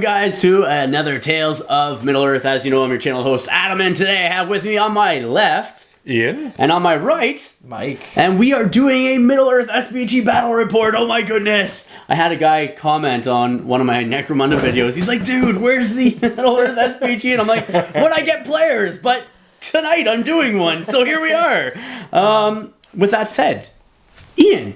guys, to another Tales of Middle-earth. As you know, I'm your channel host, Adam, and today I have with me on my left... Ian. And on my right... Mike. And we are doing a Middle-earth SBG battle report. Oh my goodness! I had a guy comment on one of my Necromunda videos. He's like, dude, where's the Middle-earth SBG? And I'm like, when I get players? But tonight I'm doing one, so here we are. With that said, Ian...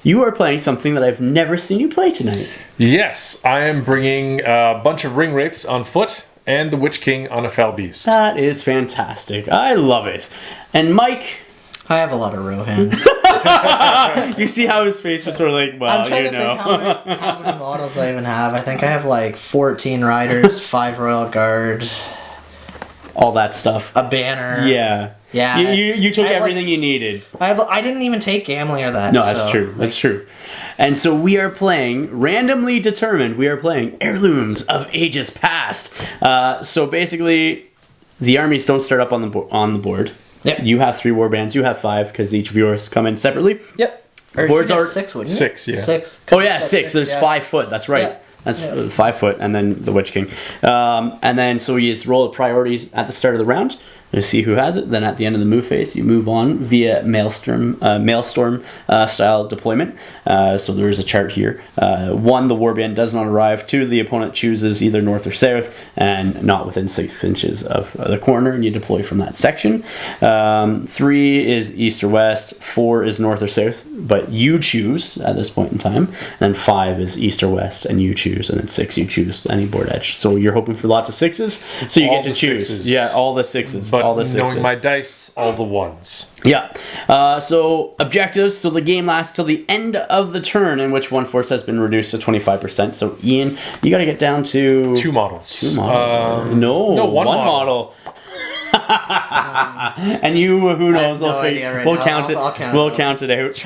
You are playing something that I've never seen you play tonight. Yes, I am bringing a bunch of ring wraiths on foot and the Witch King on a fell beast. That is fantastic. I love it. And Mike... I have a lot of Rohan. You see how his face was sort of like, well, I'm trying to think how many models I even have. I think I have like 14 riders, 5 Royal Guard. All that stuff. A banner. Yeah. Yeah. You took everything you needed. I didn't even take gambling or that. No, that's true. That's true. And so we are playing, randomly determined, we are playing Heirlooms of Ages Past. So basically, the armies don't start up on the board. Yep. You have 3 warbands, you have 5, because each of yours come in separately. Yep. Or Boards are 6, wouldn't you? 6, yeah. 6. Oh yeah, 6. There's 5 foot. That's right. Yeah. That's 5 foot, and then the Witch King. And then so you just roll a priority at the start of the round. You see who has it. Then at the end of the move phase, you move on via maelstrom style deployment. So there is a chart here. 1, the warband does not arrive. 2, the opponent chooses either north or south and not within 6 inches of the corner, and you deploy from that section. 3 is east or west. 4 is north or south, but you choose at this point in time. And then 5 is east or west, and you choose. And then 6, you choose any board edge. So you're hoping for lots of 6s, so you get to choose. 6s. Yeah, all the 6s. But all the 6s. knowing my dice, all the 1s. Yeah. So objectives. So the game lasts till the end of the turn in which one force has been reduced to 25%. So Ian, you got to get down to 2 models. 2 models. No, one model. And you, who knows? We'll count it. We'll count it out.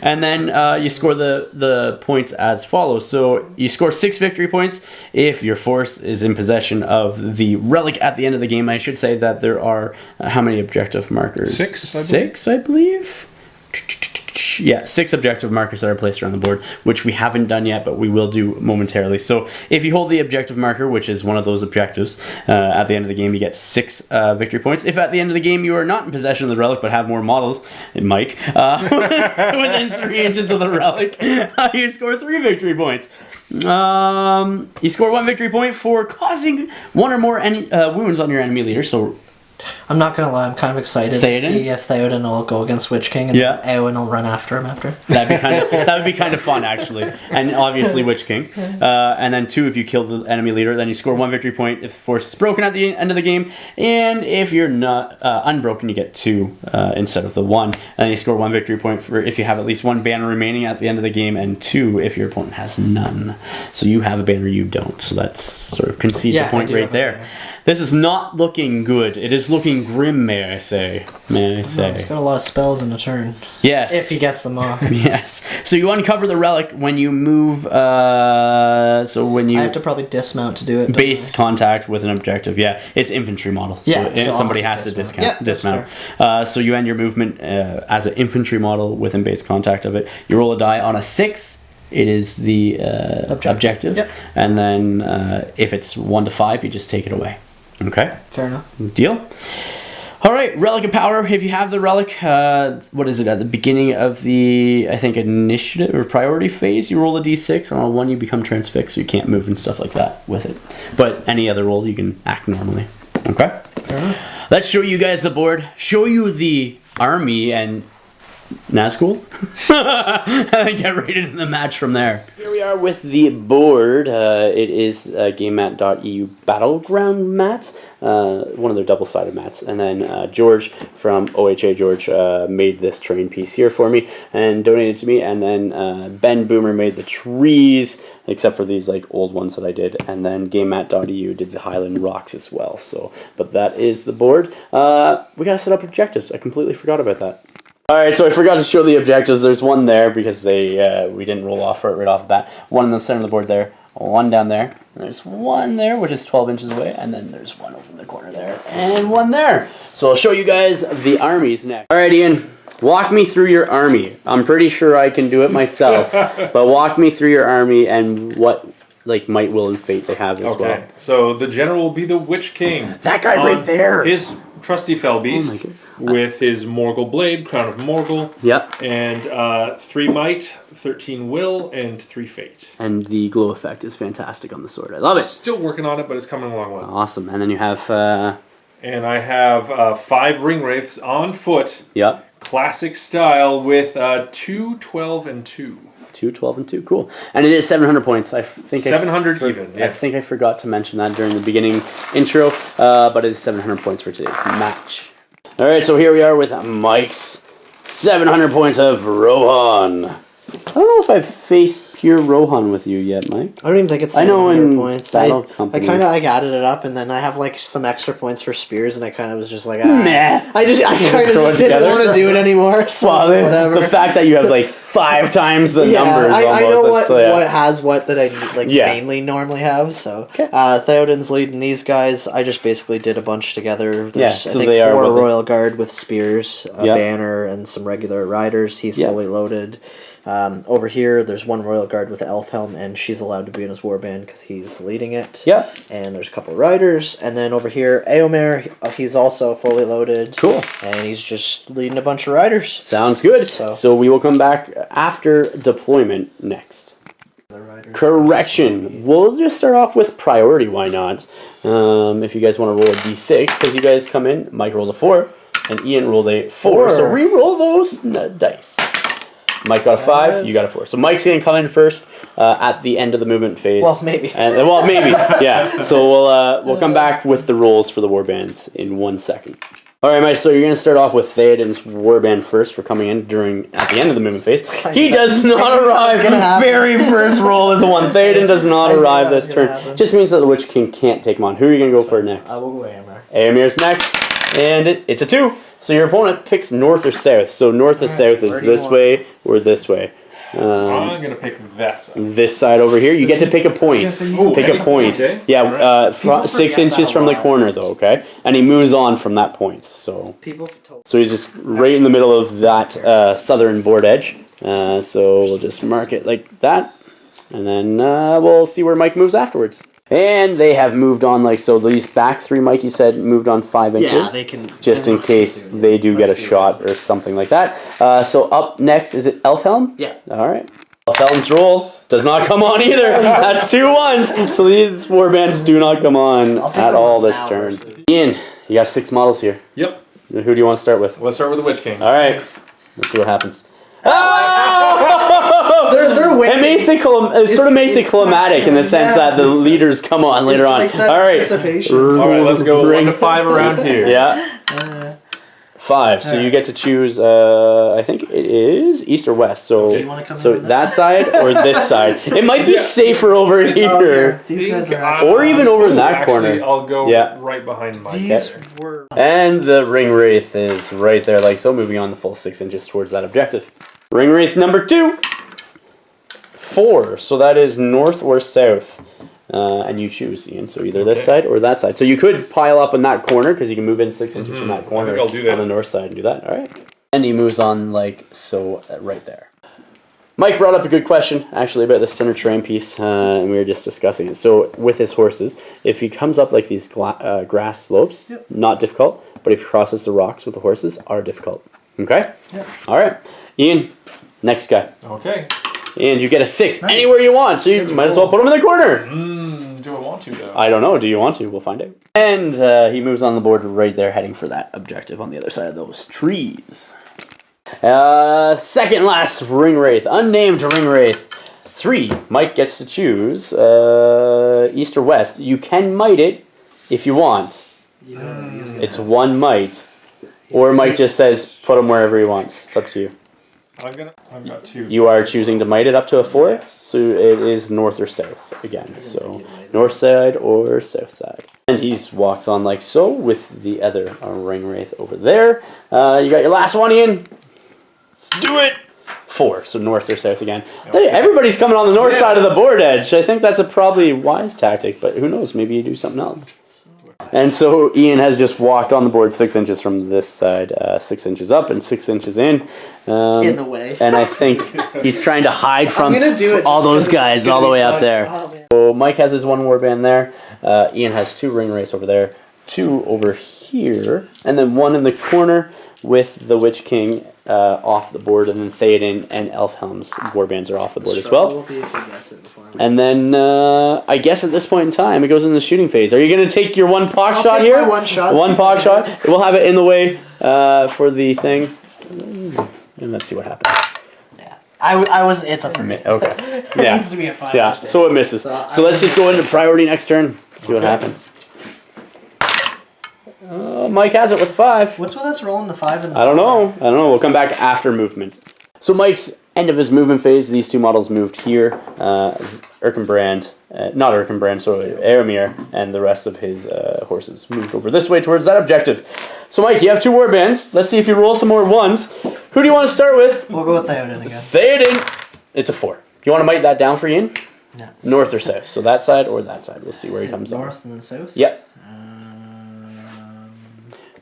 And then you score the points as follows. So you score 6 victory points if your force is in possession of the relic at the end of the game. I should say that there are how many objective markers? 6. 6, I believe. Yeah, 6 objective markers that are placed around the board, which we haven't done yet, but we will do momentarily. So if you hold the objective marker, which is one of those objectives, at the end of the game you get 6 victory points. If at the end of the game you are not in possession of the relic but have more models, Mike, within 3 inches of the relic, you score 3 victory points. You score 1 victory point for causing 1 or more wounds on your enemy leader. So I'm not gonna lie, I'm kind of excited to see if Theoden will go against Witch King and then Eowyn will run after him after. That would be kind of fun, actually. And obviously Witch King. And then 2, if you kill the enemy leader, then you score 1 victory point if the force is broken at the end of the game. And if you're not unbroken, you get 2 instead of the 1. And then you score 1 victory point for if you have at least 1 banner remaining at the end of the game, and 2 if your opponent has none. So you have a banner, you don't. So that's sort of concedes a point right there. This is not looking good. It is looking grim, may I say. He's got a lot of spells in a turn. Yes. If he gets them off. Yes. So you uncover the relic when you move, so when you... I have to probably dismount to do it. Base contact with an objective. Yeah, it's infantry model. So, so somebody has to dismount. So you end your movement as an infantry model within base contact of it. You roll a die on a 6. It is the objective. Yep. And then if it's 1 to 5, you just take it away. Okay. Fair enough. Deal. All right, Relic of Power. If you have the relic, what is it, at the beginning of the, I think, initiative or priority phase, you roll a d6. On a 1, you become transfixed, so you can't move and stuff like that with it. But any other roll, you can act normally. Okay? Fair enough. Let's show you guys the board. Show you the army and Navgul. And get right into the match from there. Here we are with the board. It is GameMat.eu Battleground mat, one of their double-sided mats. And then George from OHA George made this terrain piece here for me and donated to me. And then Ben Boomer made the trees, except for these like old ones that I did. And then GameMat.eu did the Highland Rocks as well. So, but that is the board. We gotta set up objectives. I completely forgot about that. Alright, so I forgot to show the objectives. There's 1 there because we didn't roll off for it right off the bat. 1 in the center of the board there, 1 down there. There's 1 there, which is 12 inches away, and then there's 1 over in the corner there, and 1 there. So I'll show you guys the armies next. Alright, Ian, walk me through your army. I'm pretty sure I can do it myself, but walk me through your army and what like might, will, and fate they have as well. Okay, so the general will be the Witch King. That guy right there. His trusty fell beast with his Morgul blade, Crown of Morgul. Yep. And 3 might, 13 will, and 3 fate. And the glow effect is fantastic on the sword. I love it. Still working on it, but it's coming along well. Awesome. And then you have... and I have 5 ring wraiths on foot. Yep. Classic style with 2, 12, and 2. 2, 12, and 2. Cool. And it is 700 points. I think 700 even. Yeah. I think I forgot to mention that during the beginning intro, but it is 700 points for today's match. All right, so here we are with Mike's 700 points of Rohan. I don't know if I've faced pure Rohan with you yet, Mike. I don't even think it's I know 700 in points. battle I companies. kind of added it up, and then I have like some extra points for spears, and I kind of was just like, Meh. I kind of throw it just didn't together? want to do it anymore. So Well, whatever. the fact that you have like 5 times the numbers I know almost. what has what that I like Yeah. mainly normally have. So Theoden's leading these guys. I just basically did a bunch together. There's, so I think they are 4 what they- Royal Guard with spears, a banner, and some regular riders. He's fully loaded. Over here, there's 1 Royal Guard with Elf Helm, and she's allowed to be in his warband because he's leading it. Yep. And there's a couple riders, and then over here, Eomer, he's also fully loaded. Cool. And he's just leading a bunch of riders. Sounds good. So we will come back after deployment next. Correction. We'll just start off with priority. Why not? If you guys want to roll a d6, because you guys come in, Mike rolled a 4, and Ian rolled a 4. So re-roll those dice. Mike got a 5, you got a 4. So Mike's going to come in first at the end of the movement phase. Well, maybe. Well, maybe, yeah. So we'll come back with the rolls for the warbands in 1 second. All right, Mike, so you're going to start off with Theoden's warband first for coming in at the end of the movement phase. He does not arrive. Very first roll is a 1. Theoden does not arrive this turn. Just means that the Witch King can't take him on. Who are you going to go for next? I will go Eomer. Eomer's next, and it's a 2. So your opponent picks north or south. So north or south is this way or this way. I'm going to pick that side. This side over here. You get to pick a point. Pick a point. Okay. Yeah, 6 inches from the corner though, okay? And he moves on from that point. So he's just right in the middle of that southern board edge. So we'll just mark it like that. And then we'll see where Mike moves afterwards. And they have moved on like so. These back 3, Mike, you said, moved on 5 inches. Yeah, they can. Just in case they do get a shot or something like that. So up next, is it Elfhelm? Yeah. All right. Elfhelm's roll does not come on either. That's 2 1s. So these warbands do not come on at all this turn. Ian, you got 6 models here. Yep. Who do you want to start with? Let's start with the Witch King. All right. Let's see what happens. They're waiting. It sort of makes it climatic in the sense that the leaders come on later on. All right. All right, let's go 1 to 5 around here. Yeah. 5. So you get to choose. I think it is east or west. So that side or this side. It might be safer over here, These guys are or even over in that corner. I'll go right behind Mike. And the ring wraith is right there, like so, moving on the full 6 inches towards that objective. Ring wraith number 2. 4. So that is north or south. And you choose, Ian. So either this side or that side. So you could pile up in that corner because you can move in 6 inches from that corner I think I'll do that. on the north side and do that. All right. And he moves on like so right there. Mike brought up a good question actually about the center terrain piece, and we were just discussing it. So with his horses, if he comes up like these grass slopes, not difficult. But if he crosses the rocks with the horses, are difficult. Okay. Yep. All right. Ian, next guy. Okay. And you get a 6 anywhere you want, so you might as well put him in the corner. Do I want to, though? I don't know. Do you want to? We'll find out. And he moves on the board right there, heading for that objective on the other side of those trees. Second last ring wraith, unnamed ring wraith. 3. Mike gets to choose east or west. You can might it if you want. It's 1 might. Or Mike just says put him wherever he wants. It's up to you. I've got 2. You are choosing to might it up to a 4, so it is north or south again. So north side or south side. And he walks on like so with the other ring wraith over there. You got your last one, Ian. Let's do it. 4, so north or south again. Hey, everybody's coming on the north side of the board edge. I think that's a probably wise tactic, but who knows? Maybe you do something else. And so Ian has just walked on the board 6 inches from this side, 6 inches up and 6 inches in the way. And I think he's trying to hide from all those guys all the way up there. So Mike has his one warband there. Ian has 2 ring wraiths over there, 2 over here, and then 1 in the corner with the Witch King off the board, and then Theoden and Elfhelm's warbands are off the board as well. And then I guess at this point in time, it goes into the shooting phase. Are you going to take your one pog shot here? My one shot. One pog shot. We'll have it in the way for the thing. And let's see what happens. It's a 3. Okay. It Yeah. needs to be a 5. Yeah, so it misses. So let's just go into priority next turn. See what happens. Mike has it with 5. What's with us rolling the 5 and the I don't know. We'll come back after movement. So Mike's end of his movement phase. These 2 models moved here. Erkenbrand, not Erkenbrand, so Aramir, and the rest of his horses moved over this way towards that objective. So Mike, you have 2 warbands. Let's see if you roll some more 1s. Who do you want to start with? We'll go with Theoden again. Theoden. It's a 4. You want to mite that down for Ian? No. North or south? So that side or that side? We'll see where he comes on. North and then south? Yep.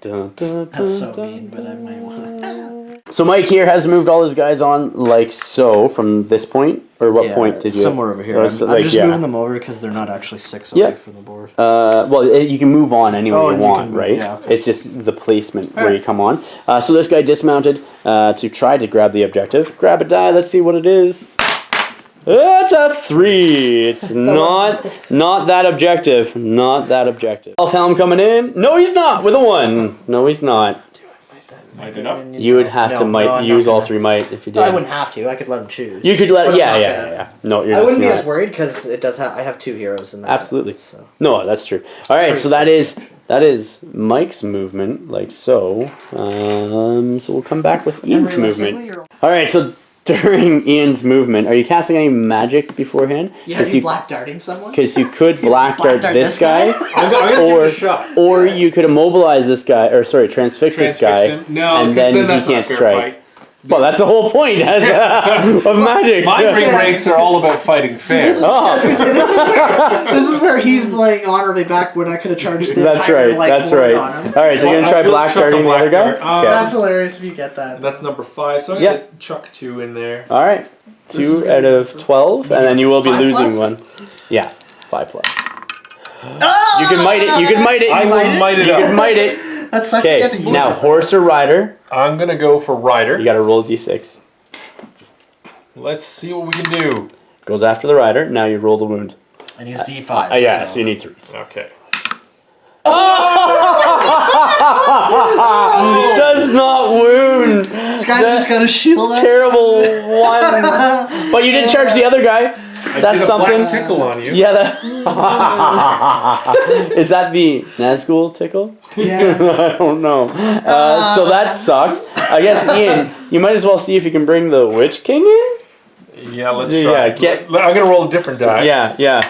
That's so mean, but I might want to... So Mike here has moved all his guys on like so from this point, or what point did you? Somewhere over here. I'm just moving them over because they're not actually 6 away from the board. Well, you can move on anywhere you want, right? Yeah, okay. It's just the placement where you come on. So this guy dismounted to try to grab the objective. Grab a die. Let's see what it is. It's a 3. It's not that objective. Not that objective. Elfhelm coming in. No, he's not with a 1. No, he's not. Might it up? You would have to use all 3 might if you did. I wouldn't have to. I could let him choose. You could let. Yeah. No, you're. I wouldn't be as worried because it does have. I have 2 heroes in that. Absolutely. So. No, that's true. All right, so that is Mike's movement, like so. So we'll come back with Ian's movement. All right, so during Ian's movement, are you casting any magic beforehand? Yeah, are you black darting someone? Because you could black dart this guy, I'm gonna give it a shot. or you could immobilize this guy, or sorry, transfix this guy, No, and then that's he can't not a fair strike. fight. Well, that's the whole point of magic. My ring wraiths are all about fighting fair. This is where he's playing honorably back when I could have charged the That's entire, right. like, That's board right. on him. All right, so you're gonna try black darting the other guy. Okay. That's hilarious if you get that. That's number 5. So I'm gonna chuck 2 in there. All right. 2 out of 12, and then you will be 5 losing plus? 1. Yeah, 5 plus. You can mite it. You can mite it. I will mite it You up. can mite it. That sucks. Okay. You have to use Now it. horse or rider. I'm gonna go for rider. You got to roll a d6. Let's see what we can do. Goes after the rider. Now you roll the wound. And he's D5. Yeah. So you need 3s. Okay. Does not wound. This guy's just gonna shield him. Terrible ones. But you did charge the other guy. That's did a something. black tickle on you. Yeah. Is that the Navgul tickle? Yeah. I don't know. So that sucked. I guess Ian, you might as well see if you can bring the Witch King in. Yeah, let's try. Yeah, I'm gonna roll a different die. Yeah.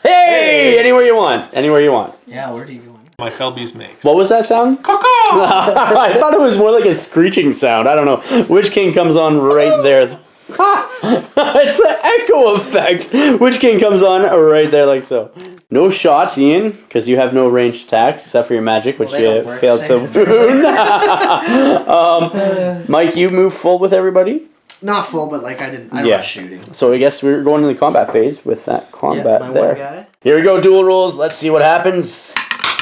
Hey! Anywhere you want. Anywhere you want. Yeah, where do you go? My Felby's makes. What was that sound? I thought it was more like a screeching sound. I don't know. Witch King comes on right there. It's an echo effect. Witch King comes on right there like so. No shots, Ian, because you have no ranged attacks except for your magic, which you failed to wound. Mike, you move full with everybody? Not full, but like I was shooting. So I guess we're going to the combat phase with that combat my there. one guy. Here we go, dual rolls. Let's see what happens.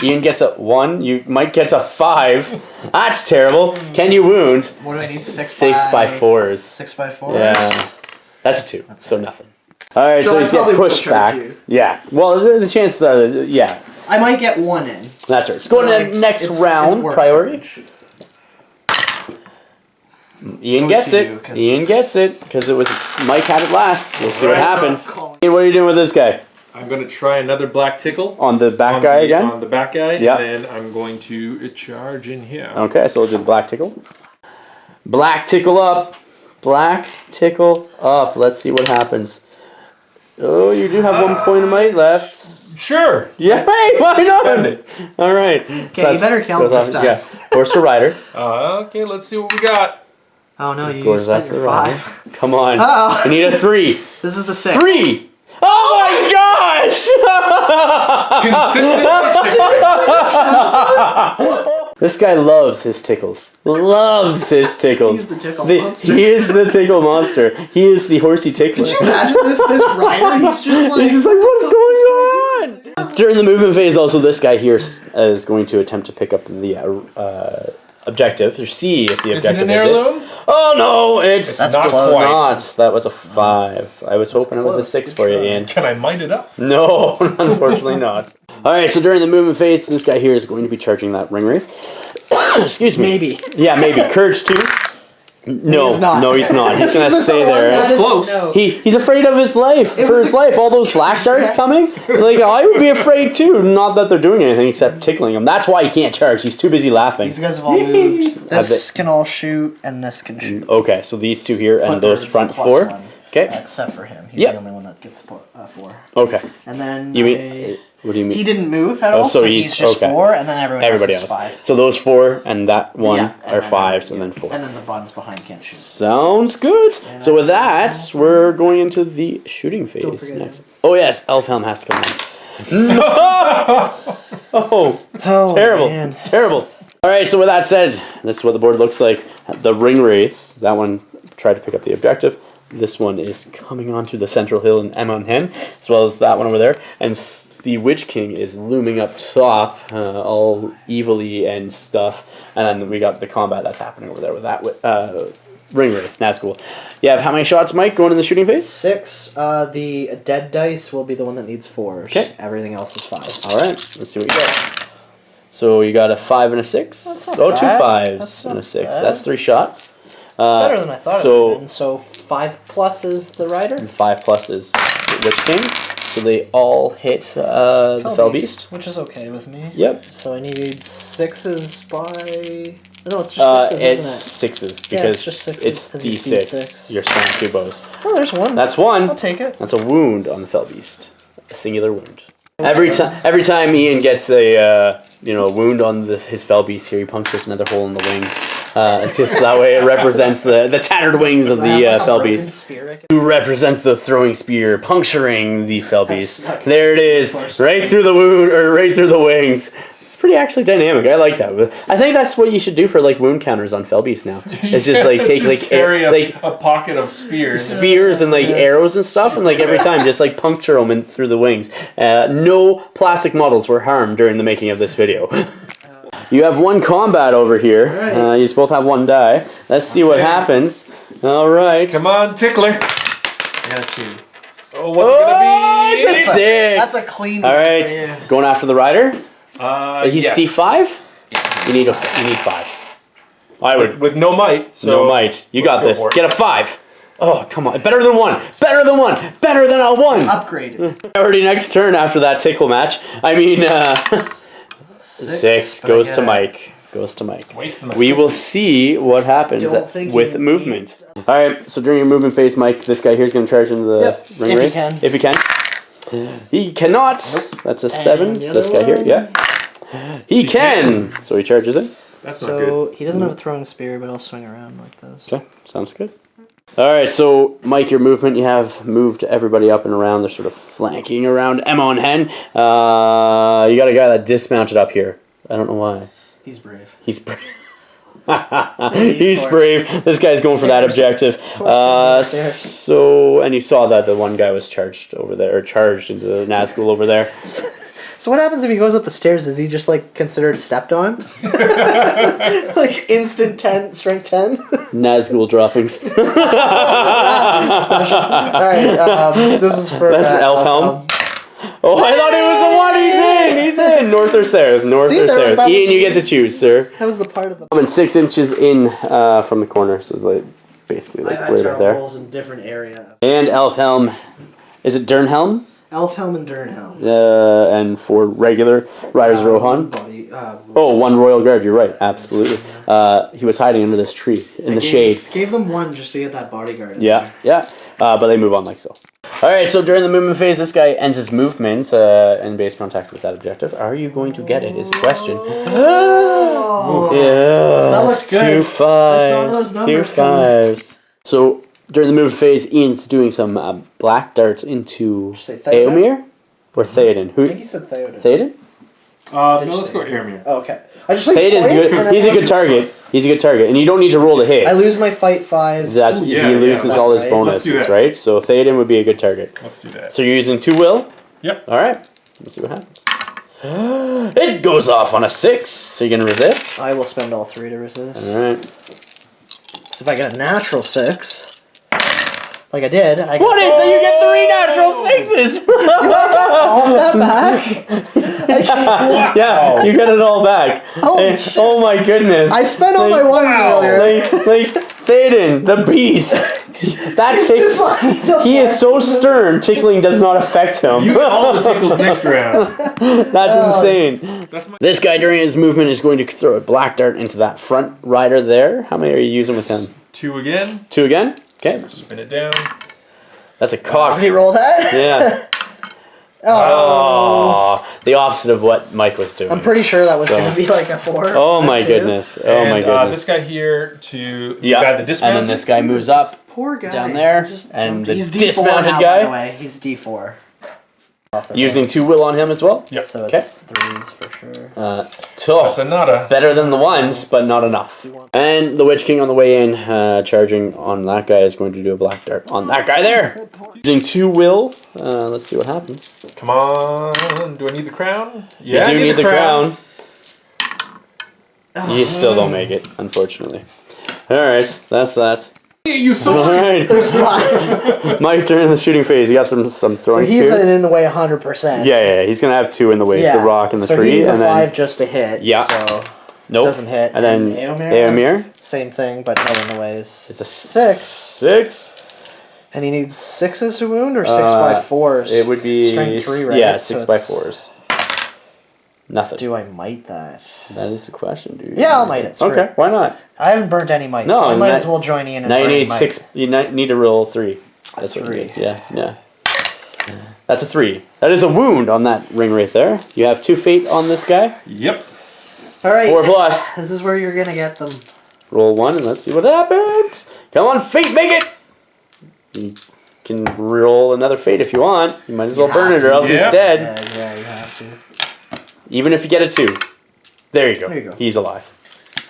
Ian gets a 1. Mike gets a 5. That's terrible. Can you wound? What do I need? 6 by 4s. 6 by 4. Yeah. That's a 2. So nothing. All right, so I he's getting probably pushed will charge back. you. Yeah. Well, the chances are, yeah. I might get 1 in. That's right. Let's go to the next round. Priority. Ian gets it. Ian gets it because it was Mike had it last. We'll see what happens. Ian, what are you doing with this guy? I'm going to try another black tickle. On the back guy again? On the back guy. Yeah. And then I'm going to charge in here. Okay, so we'll do the black tickle. Black tickle up. Black tickle up. Let's see what happens. Oh, you do have 1 point of might left. Sure. Yeah, hey, why not? All right. Okay, you better count this time. Yeah, horse or rider. Okay, let's see what we got. Oh no, you Goes spent after your the rider. 5. Come on. Uh-oh. I need a 3. This is the 6. 3! Oh my gosh! Consistent. This guy loves his tickles. Loves his tickles. He's the tickle monster. He is the tickle monster. He is the horsey tickler. Could you imagine this rider? He's just like what is going on? During the movement phase, also, this guy here is going to attempt to pick up the objective, or see if the objective is it an heirloom? Oh no, it's That's not close. not. That was a 5. I was hoping it was a close. 6 Good for you, try. Ian. Can I mind it up? No, unfortunately not. Alright, so during the movement phase, this guy here is going to be charging that ring wraith. Excuse me. Maybe. Yeah, maybe. Courage 2. No, He's not. no, he's not. He's gonna This is stay the one there. that That's is- close. no. He's afraid of his life. For was his life, all those black darts coming. Like, I would be afraid too. Not that they're doing anything except tickling him. That's why he can't charge. He's too busy laughing. These guys have all moved. This can all shoot, and this can shoot. Okay, so these two here and But those they're front plus 4. one, Okay. except for him. He's Yep. the only one that gets 4. Okay. And then You mean? What do you mean? he didn't move at all, so so he's- he's just okay. 4, and then Everybody else else. is 5. So those 4 and that one Yeah, and are then- 5s, and yeah. then 4. And then the buttons behind can't shoot. Sounds good. So with that, we're going into the shooting phase forget next. Oh yes, Elfhelm has to come in. No! Oh, Oh, terrible, man. terrible. All right, so with that said, this is what the board looks like. The ring wraiths. That one tried to pick up the objective. This one is coming onto the central hill in Emonhen, as well as that one over there. And the Witch King is looming up top, all evilly and stuff. And then we got the combat that's happening over there with that ring wraith, Navgul. You have how many shots, Mike, going in the shooting phase? 6. The dead dice will be the one that needs 4s. Okay. Everything else is 5. All right, let's see what you got. So you got a 5 and a 6. not Oh, 2 bad. 5s That's and a not 6. bad. That's 3 shots. Better than I thought it so would have been. So 5 plus is the rider? 5 plus is the Witch King. So they all hit the Fell Beast. Which is okay with me. Yep. So I need 6s by... No, it's just 6s, It's isn't it? 6s Yeah, because it's just 6s it's 'cause he's D6. D6. You're spawning 2 bows. Oh, there's one. That's 1. I'll take it. That's a wound on the Fell Beast. A singular wound. Every time Ian gets a wound on his Fell Beast here, he punctures another hole in the wings. Just that way it represents the tattered wings of the Fell Beast. Who represents the throwing spear, puncturing the Fell Beast. There it is, right through the wound, or right through the wings. It's pretty actually dynamic. I like that. I think that's what you should do for like wound counters on Fell Beast now. It's just like take Just like carry like a pocket of spears. spears and like arrows and stuff, and like every time just like puncture them in through the wings. No plastic models were harmed during the making of this video. You have 1 combat over here. Right. You both have 1 die. Let's see what happens. All right. Come on, tickler. I got a 2. Oh, what's it gonna be? It's a 6. That's a clean All one right, for you. going after the rider. He's yes. D5. You need 5s. I would. with no might. So No might. You got let's this. go for it. Get a 5. Oh, come on. Better than 1. Better than 1. Better than a 1. Upgraded. Already next turn after that tickle match. I mean, 6 but goes I to get- Mike. Goes to Mike. Wasting my We will sixes. see what happens Don't think with you movement. need- All right. So during your movement phase, Mike, this guy here is going to charge into the Yep, ring if he wraith. can. If he can. He cannot. Nope. That's a 7. And the This other guy here, one? yeah. He can. So he charges in. That's not good. So he doesn't have a throwing spear, but I'll swing around like this. Okay, sounds good. All right, so Mike, your movement, you have moved everybody up and around. They're sort of flanking around Emonhen. You got a guy that dismounted up here. I don't know why. He's brave. He's brave. He's brave. This guy's going for that objective. Stairs. So, and you saw that the one guy was charged over there, or charged into the Navgul over there. So what happens if he goes up the stairs? Is he just like considered stepped on? Like instant 10, strength 10? Navgul droppings. Special. Alright, this is for That's Elfhelm. Oh, I thought it was the one. He's in. North or south? North See, or there was south? that Ian, was- you get to choose, sir. That was the part of the... I'm 6 inches in from the corner, so it's like basically like right up there. holes in different area. And Elfhelm, is it Dernhelm? Elfhelm and Dernhelm. And for regular riders, Rohan. Oh, 1 royal guard. You're right. Absolutely. He was hiding under this tree in the shade. Gave them 1 just to get that bodyguard. in Yeah, yeah. But they move on like so. All right. So during the movement phase, this guy ends his movement in base contact with that objective. Are you going to get it? Is the question. Oh. Yeah. That looks good. 2 5s. I saw those numbers 2 coming. 5s. So during the movement phase, Ian's doing some black darts into Did you say Theoden? Eomer or Theoden. I think he said Theoden. Theoden? No, let's go Airmere. Oh, okay. I just like Théoden's point, good. and then He's a good target. He's a good target, and you don't need to roll to hit. I lose my fight 5. That's yeah, he loses that's all his right. bonuses, Let's do that. right? So Théoden would be a good target. Let's do that. So you're using 2 will. Yep. All right. Let's see what happens. It goes off on a 6. So you're gonna resist. I will spend all 3 to resist. All right. So if I get a natural 6, like I did, I What if so you get 3 natural 6s? all that back. Yeah, you get it all back. Holy shit. Oh my goodness. I spent all my ones earlier. Like Théoden, the beast. That tick. He is so stern. Tickling does not affect him. You get all the tickles next round. That's insane. That's my This guy during his movement is going to throw a black dart into that front rider there. How many are you using with him? 2 again. 2 again? Okay. Spin it down. That's a cock. Did he roll that? Yeah. Oh, the opposite of what Mike was doing. I'm pretty sure that was going to be like a 4. Oh my 2. goodness. Oh my And, goodness. this guy here to the Yeah. guy that dismounted. And then this guy moves up. Poor guy. Down there, Just and jumped. the He's D4 dismounted now, guy. By the way. He's D4. Using 2 will on him as well? Yep. So it's 3s for sure. That's a nada. Better than the 1s, but not enough. And the Witch King on the way in, charging on that guy, is going to do a black dart on that guy there. Using 2 will. Let's see what happens. Come on. Do I need the crown? Yeah, You do I need the crown. You still don't make it, unfortunately. Alright, that's that. You so Alright. There's 5. Mike, during the shooting phase, you got some So throwing he's spears? in the way 100%. Yeah, he's going to have 2 in the way. Yeah. So rock and the so tree. he needs a and 5 then, just to hit. Yeah. So nope. doesn't hit. And then Éomer. Same thing, but no in the ways. It's a 6. 6. And he needs 6s to wound or 6 by 4s? It would be Strength 3, right? Yeah, So 6 by it's- 4s. Nothing. Do I might that? That is the question, dude. Yeah, I'll might it. Screw Okay, it. why not? I haven't burnt any mites. No, so I might now- as well join Ian and Now you burn need might. 6. You need to roll 3. That's what you 3. need. Yeah. That's a 3. That is a wound on that ring right there. You have 2 fate on this guy. Yep. All right. 4 plus. This is where you're gonna get them. Roll 1 and let's see what happens. Come on, fate, make it. You can roll another fate if you want. You might as well burn it or else Yeah. he's dead. Yeah, you have to. Even if you get a 2. There you go. There you go. He's alive.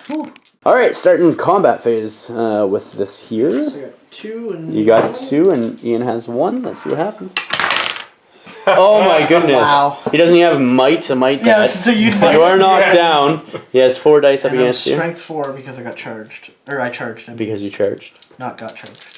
Whew. Alright, starting combat phase with this here. So you got 2 and You got 2 and Ian has 1. Let's see what happens. Oh my goodness. Wow. He doesn't even have might, so might Yeah, die. so you So you are knocked down. He has 4 dice up and I'm against you. strength 4 because I got charged. Or I charged him. Because you charged. Not got charged.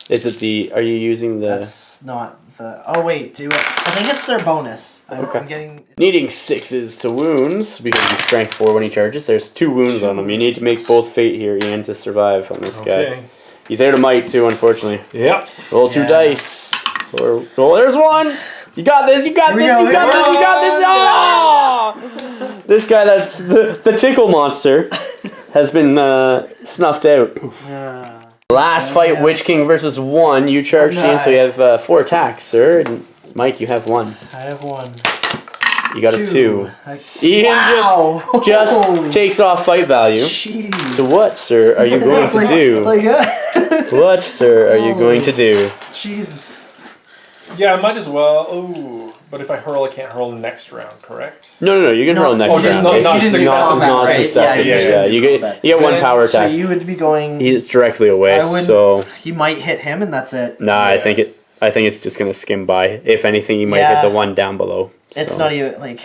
Is it the... Are you using the... That's not the... Oh, wait. Do it. I think it's their bonus. Okay. I'm getting... Needing 6s to wounds, because he's strength 4 when he charges. There's 2 wounds on him. You need to make both fate here, Ian, to survive on this guy. Okay. He's there to might too, unfortunately. Yep. Roll 2 Yeah. dice. Or roll. There's 1! You got this, you got this, you got this, you got this! Oh! This guy that's the tickle monster has been snuffed out. Last fight, Witch King versus 1. You charged Ian, so you have 4 attacks, sir. And Mike, you have 1. I have 1. You got a 2. I... Ian Wow! Holy just takes off fight value. Jeez. So what, sir, are you going It's to like, do? Like, What, sir, are you going to do? Jesus. Yeah, I might as well. Oh, but if I hurl, I can't hurl next round, correct? No, you can No, roll next oh, round. just not- okay? not You didn't success, use Not combat, right? successive, Yeah, yeah. You get 1 Then- power So attack. you would be going... He's directly away, I would- so... You might hit him and that's it. Nah, I think it's just gonna skim by. If anything, you might Yeah. hit the 1 down below. It's so. not even, like...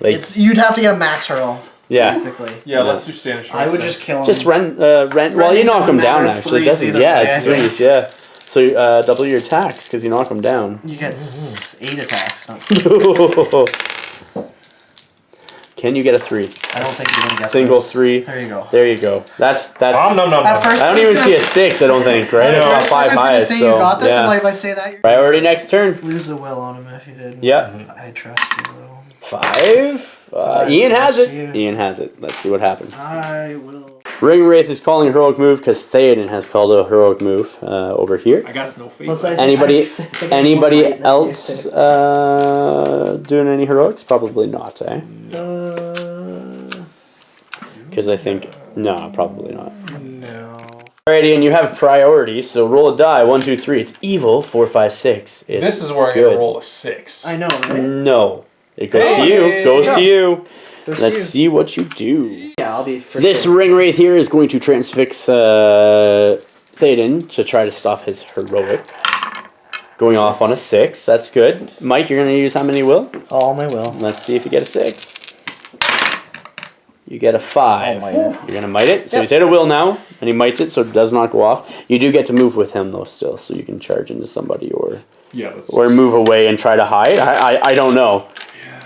Like, It's You'd have to get a max hurl, yeah. basically. Yeah, let's do standard strength. I would then. just kill him. Just rent. Well, Renting you knock doesn't him down, matter, it's actually, threes doesn't either it? Yeah, way, it's I think. 3s, yeah. So double your attacks, because you knock him down. You get 8 attacks, not 6. Can you get a 3? I don't think you're gonna get Single this. 3. There you go. There you go. That's. Nom, nom, nom, At nom. first, I don't even see a 6, I don't think, right? No. It's not 5 I was gonna highest, say so, you got this, and yeah. like, if I say that, you're Priority next turn. lose the will on him if you did. Yeah. I trust you, though. 5. 5, Ian has trust it. you. Ian has it. Let's see what happens. I will. Ring Wraith is calling a heroic move because Théoden has called a heroic move over here. I got no face. Plus, I Anybody think I have more anybody might than else you doing any heroics? Probably not, eh? do. Because I think... No, probably not. No. Alrighty, and you have priority, so roll a die. 1, 2, 3. It's evil. 4, 5, 6. It's This is where I good. gotta roll a 6. I know, right? No. It goes to you. Hey, Goes to you. There's Let's you. see what you do. Yeah, I'll be for This sure. ring wraith here is going to transfix Théoden to try to stop his heroic. Going off on a 6. That's good. Mike, you're going to use how many will? All my will. Let's see if you get a 6. You get a 5. I'll mite it. You're going to mite it. So Yep. he's hit a will now, and he mites it, so it does not go off. You do get to move with him, though, still, so you can charge into somebody or move away and try to hide. I don't know.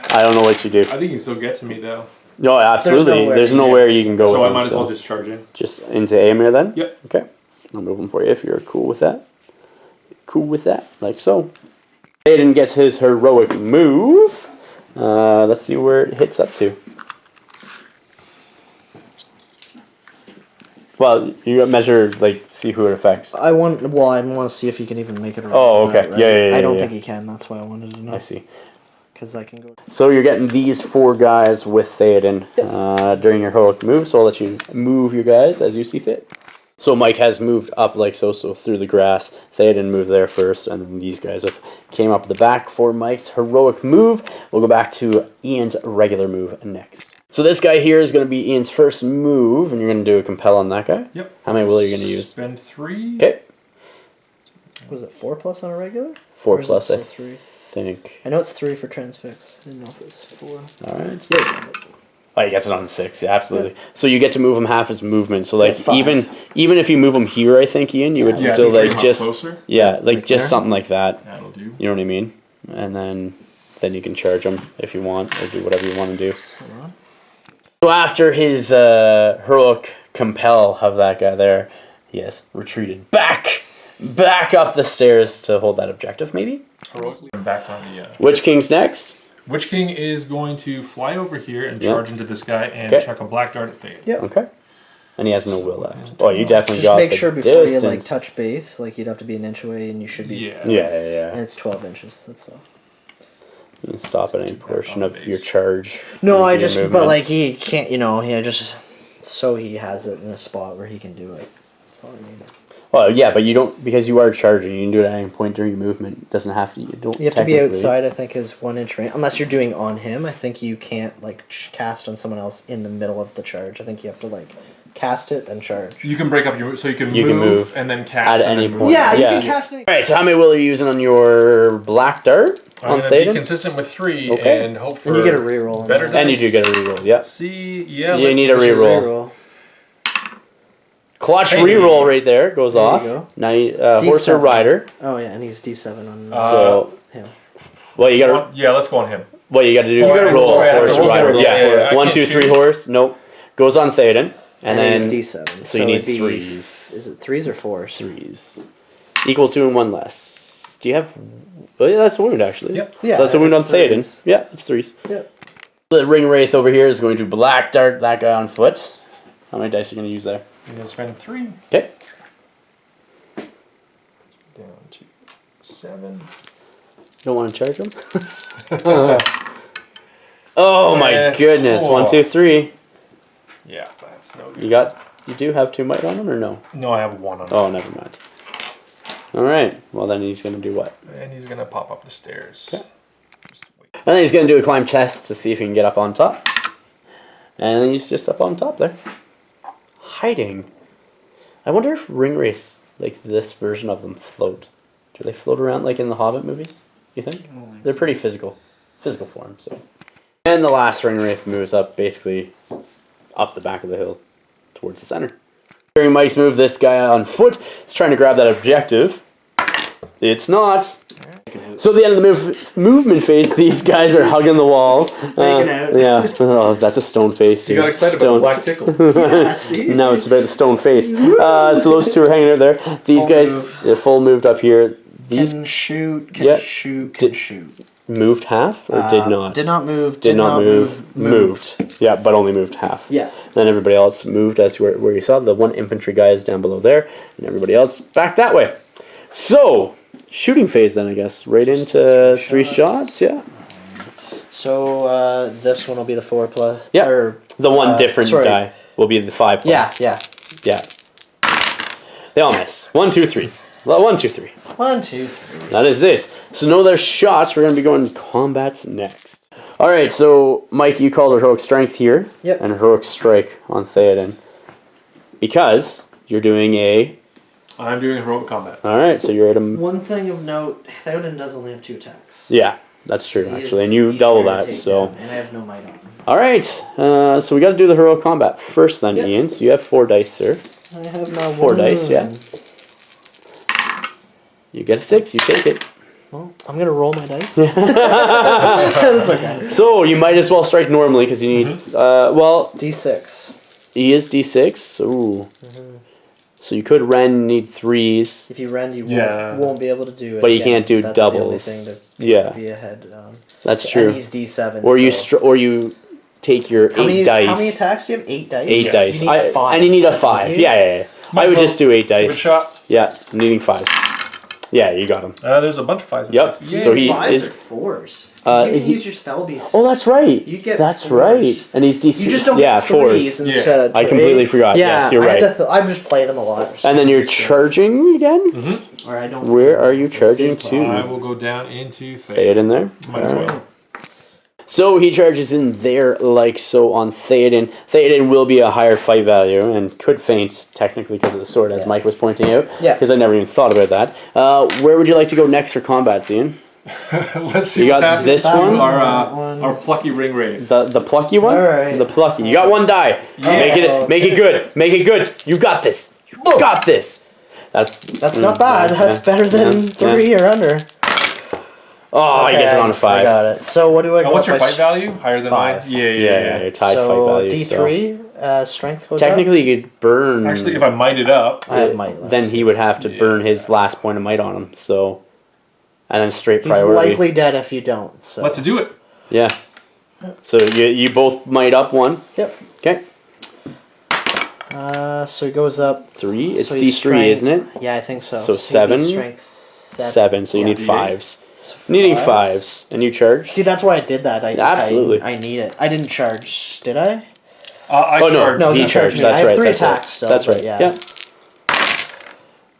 I don't know what you do. I think you can still get to me, though. No, absolutely. There's nowhere you can go So with I him, might as well just charge in. Just into Amir then? Yep. Okay. I'll move him for you if you're cool with that. Cool with that, like so. Théoden gets his heroic move. Let's see where it hits up to. Well, you measure, like, see who it affects. I want to see if he can even make it around. Oh, okay. That, Yeah. I don't think he can. That's why I wanted to know. I see. Because I can go. So you're getting these 4 guys with Théoden during your heroic move, so I'll let you move your guys as you see fit. So Mike has moved up like so through the grass. Théoden moved there first, and then these guys have came up the back for Mike's heroic move. We'll go back to Ian's regular move next. So this guy here is going to be Ian's first move, and you're going to do a compel on that guy? Yep. How many will are you going to use? Spend 3. Okay. Was it 4+ on a regular? 4 Or is plus, it I still 3? think. I know it's 3 for transfix. I didn't know if it's 4. Alright. Yeah. Oh, he gets it on 6, yeah, absolutely. Yeah. So you get to move him half his movement. So like 5. even if you move him here, I think, Ian, you would still like just closer. Yeah, like just there. something like that. That'll do. You know what I mean? And then you can charge him if you want, or do whatever you want to do. So after his heroic compel of that guy there, he has retreated back up the stairs to hold that objective, maybe? Heroically back on the... Witch King's next. Witch King is going to fly over here and Yep. charge into this guy and Okay. chuck a black dart at Théoden. Yep. Okay. And he has no will left. Oh, you definitely Just got make the sure before distance. you like touch base, like you'd have to be an inch away, and you should be. Yeah. Yeah. And it's 12 inches. That's all. You can stop at any portion on of base. your charge. No, or I your just. movement. But like he can't. just so he has it in a spot where he can do it. That's all I mean. Well, yeah, but you don't, because you are charging, you can do it at any point during your movement. It doesn't have to, you don't You have to be technically- outside. I think is 1 inch range. Unless you're doing on him, I think you can't like cast on someone else in the middle of the charge. I think you have to like cast it then charge. You can break up your... So you can, You can move, move and then cast at and any then move. point. Yeah, you Yeah. can cast it. Alright, so how many will are you using on your black dart I'm on going to be Théoden? consistent with 3 Okay. and hope for And you get a reroll on better that. And you do get a reroll, yeah. See, yeah. You need a let's- reroll. Clutch Hey. reroll right there, goes There you off. go. Now you, horse or D7. rider. Oh yeah, and he's D7 on So, him. well, you gotta, Yeah, let's go on him. what you gotta do, You gotta roll, roll, yeah, horse or roll, rider. roll, Yeah, I 1, can't 2, 3 choose. horse, nope. Goes on Théoden. And then, he's D7. so you need it'd be- 3s. Is it 3s or 4s? 3s. Equal 2 and 1 less. Do you have, well, yeah, that's a wound actually. Yep. Yeah, So that's a wound on it's Théoden. 3s. Yeah, it's 3s. Yep. The ring wraith over here is going to black dart that guy on foot. How many dice are you going to use there? I'm going to spend 3. Okay. Down to 7. Don't want to charge him? Oh my goodness. Cool. 1, 2, 3. Yeah, that's no good. You do have 2 might on him or no? No, I have 1 on him. Oh, never mind. Alright. Well, then he's going to do what? And he's going to pop up the stairs. Okay. And then he's going to do a climb test to see if he can get up on top. And then he's just up on top there. Hiding. I wonder if ring wraiths, like this version of them, float. Do they float around like in the Hobbit movies, you think? They're pretty physical form, so. And the last ring wraith moves up, basically up the back of the hill towards the center. During Mike's move, this guy on foot is trying to grab that objective. It's not. So at the end of the movement phase, these guys are hugging the wall. Yeah, oh, that's a stone face. You Dude. got excited Stone. about the black tickle. Yeah, see? No, it's about the stone face. So those two are hanging out there. These Full guys, move. they're full moved up here. These Can shoot, Yeah. can shoot. moved half or did not? Did not move. Did not move. Moved. Yeah, but only moved half. Yeah. Then everybody else moved as where you saw. The one infantry guy is down below there, and everybody else back that way. So, shooting phase then, I guess. Right into 3 shots, yeah. So this one will be the 4+. Yeah. Or, The one different sorry. guy will be the 5+. Yeah. Yeah. They all miss. 1, 2, 3. Well, 1, 2, 3. 1, 2, 3. That is this. So no other shots. We're going to be going to combats next. All right, so Mike, you called heroic strength here. Yep. And heroic strike on Theoden. Because you're doing a... I'm doing heroic combat. All right, so you're at a... One thing of note, Theoden does only have 2 attacks. Yeah, that's true, actually. And you double that, so... And I have no might on him. All right, so we got to do the heroic combat first then, Ian. So you have 4 dice, sir. I have my 4 dice, yeah. You get a 6, you take it. Well, I'm going to roll my dice. That's okay. So you might as well strike normally because you need... well... D6. He is D6. Ooh. So you could rend, need 3s. If you rend, you won't be able to do it. But you can't do That's doubles. The only thing to be ahead on. That's true. And he's D7. Or you take your 8 dice. How many attacks do you have? 8 dice? 8 dice. You need 5. And you need a 5. Yeah. I would just do 8 dice. Good shot. Yeah, I'm needing 5. Yeah, you got him. There's a bunch of 5s and Yep. 6s. So he 5s is... or 4s. You can use your spell beast. Oh, that's right. You get that's 4s. right. And he's D6. You just don't get get 3s 4s. instead of I completely forgot. Yeah, Yes, you're right. I just play them a lot. And then you're charging again? Or I don't. Where are you charging I to? will go down into Fade in there. Might as well. Alright. So he charges in there like so on Theoden. Theoden will be a higher fight value and could faint technically because of the sword, as Mike was pointing out. Yeah. Because I never even thought about that. Where would you like to go next for combat, Ian? Let's see You what got happens this to one? our plucky ring wraith. The plucky one? Alright. The plucky. You got 1 die. Yeah. Make it good. Make it good. You got this. You got this. That's not bad. That's better than 3 or under. Oh, he gets it on a 5. I got it. So what do I? What's your fight value? Higher than 5. mine? Yeah. You're tied So fight value. D3 strength goes up. Technically, you could burn. Actually, if I might it up, I have might left. Then he would have to burn his last point of might on him. So, and then straight He's priority. likely dead if you don't. So let's do it. Yeah. So you both might up 1. Yep. Okay. So he goes up 3. It's so he's D3, strength- isn't it? Yeah, I think so. So he'd be 7? Strength 7. So you need D8. 5s. Needing 5s. And you charge? See, that's why I did that. Absolutely. I need it. I didn't charge, did I? I charged. No, he you charged. charged me. That's I have right. 3 That's attacks right. still, That's but right. yeah. Yep.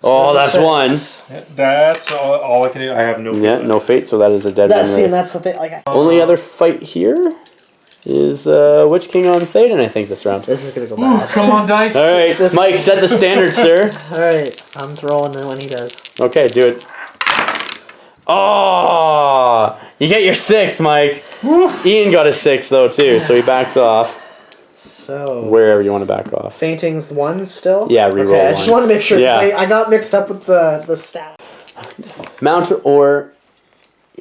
Oh, that's 1. Yeah, that's all I can do. I have no. Yeah, no fate. So that is a dead That's ring. and that's the thing. Like, Only other fight here is Witch King on Theoden, I think, this round. this is gonna go Ooh, bad. come on, dice. All right, Mike, set the standard, sir. All right, I'm throwing it when he does. Okay, do it. Oh, you get your 6, Mike. Ian got a 6 though too, so he backs off. So Wherever you want to back off. fainting's 1 still. Yeah, reroll Okay, I just want to make sure. Yeah. I got mixed up with the stat. Mount or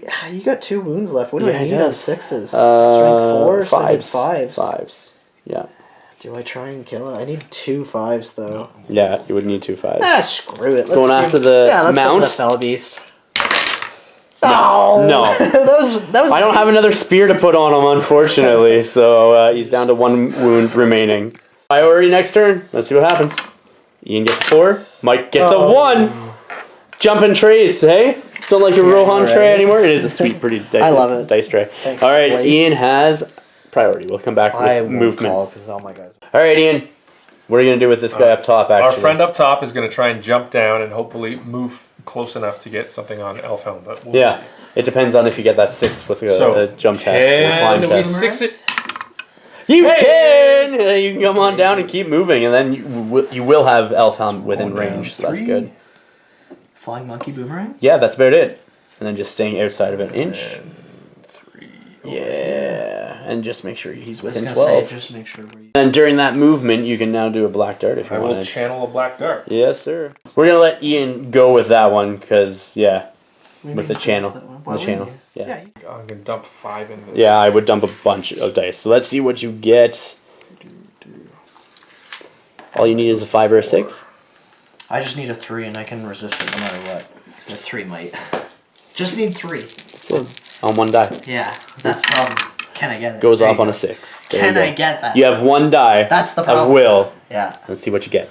Yeah, you got 2 wounds left. What do Yeah, I he need on does. 6s? Strength 4, so I need 5s. 5s. Yeah. Do I try and kill it? I need 2 5s though. Yeah, you would need 2 5s. Ah, screw it. Let's Going after the let's mount? go for the fell beast. Oh No. that was. I don't have another spear to put on him, unfortunately, so he's down to 1 wound remaining. Priority next turn. Let's see what happens. Ian gets 4. Mike gets a 1. Jumping trays, hey? Don't like your Rohan right. tray anymore? It is a sweet, pretty I love it. dice tray. Thanks, All right, Blake. Ian has priority. We'll come back I with won't movement. call because all my guys. All right, Ian. What are you going to do with this guy up top, actually? Our friend up top is going to try and jump down and hopefully move close enough to get something on Elfhelm. But we'll Yeah. see. It depends on if you get that 6 with a jump test or climb Can we test. 6 it? You can! You can come on down and keep moving, and then you will have Elfhelm within range, so that's 3. good. Flying monkey boomerang. Yeah, that's about it. And then just staying outside of an inch. And 3. Yeah, and just make sure he's I was within gonna 12. say, just make sure we. And during that movement, you can now do a black dart if you I will want. channel a black dart. Yes, sir. We're gonna let Ian go with that one because with the channel, yeah. I'm going to dump 5 in this. Yeah, I would dump a bunch of dice. So let's see what you get. All you need is a 5 or a 6. I just need a 3 and I can resist it no matter what. Because a 3 might. Just need 3. That's it. On 1 die. Yeah, that's the problem. Can I get it? Goes There off you on go. a 6. There Can you go. I get that? You have 1 die. That's the of problem. will. Yeah. Let's see what you get.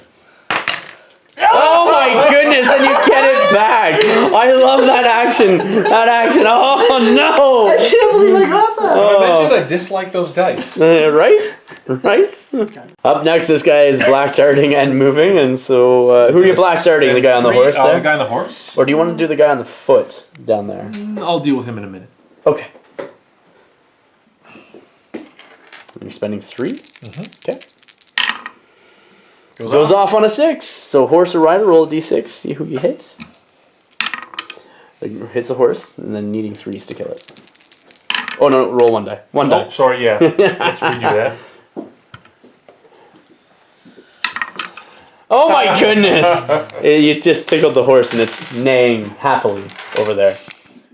Oh my goodness, and you get it back. I love that action. That action. Oh no. I can't believe I got that. Oh. I mentioned I dislike those dice. Right? Up next, this guy is black darting and moving, and so who are you black darting? The guy on the horse The there? guy on the horse? Or do you want to do the guy on the foot down there? I'll deal with him in a minute. Okay. And you're spending 3. Okay. Goes Off on a 6. So horse or rider, roll a d6, see who you hit. Like, hits a horse, and then needing 3s to kill it. Oh no, roll 1 die. 1 die. Oh, sorry, yeah. Let's redo that. Oh my goodness! You just tickled the horse and it's neighing happily over there.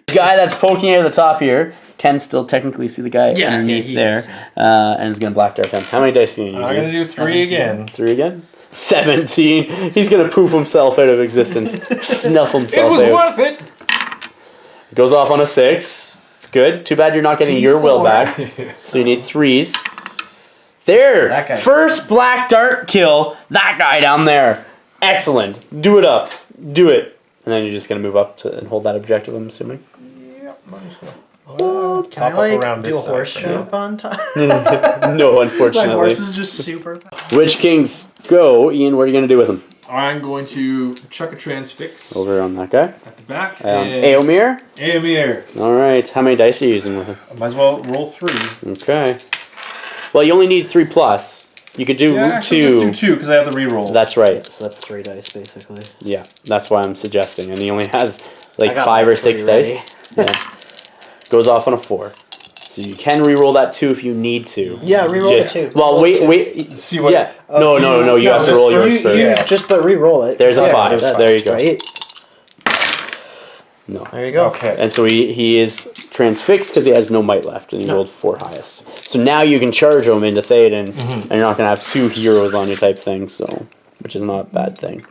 The guy that's poking out of the top here can still technically see the guy underneath there. And is going to black dart him. How many dice are you going to use? I'm going to do 3 again. 3 again? 17. He's going to poof himself out of existence. Snuff himself out. It was worth it! Goes off on a 6. It's good. Too bad you're not getting your will back. So you need 3s. There! That guy. First black dart kill. That guy down there. Excellent. Do it up. Do it. And then you're just going to move up to and hold that objective, I'm assuming. Yep, I'm just gonna Can I like do a horse jump on top? No, unfortunately. My horse is just super. Witch Kings go. Ian, what are you going to do with them? I'm going to chuck a transfix Over on that guy. at the back. Aomir? Aomir. Alright. How many dice are you using with him? Might as well roll 3. Okay. Well, you only need 3 plus. You could do actually, 2. let's do 2 because I have the reroll. That's right. So that's 3 dice basically. Yeah, that's why I'm suggesting. And he only has I like got 5 my or 6 3 ready. dice. Yeah. Goes off on a 4. So you can re-roll that 2 if you need to. Yeah, re-roll it too. Well, Roll wait. Let's see what. Yeah. No, you have to roll yours first. You just but re-roll it. There's a 5. that's There you go. Right? No. There you go. Okay. And so he is transfixed because he has no might left, and he rolled 4 highest. So now you can charge him into Theoden, and you're not going to have 2 heroes on you type thing, so which is not a bad thing.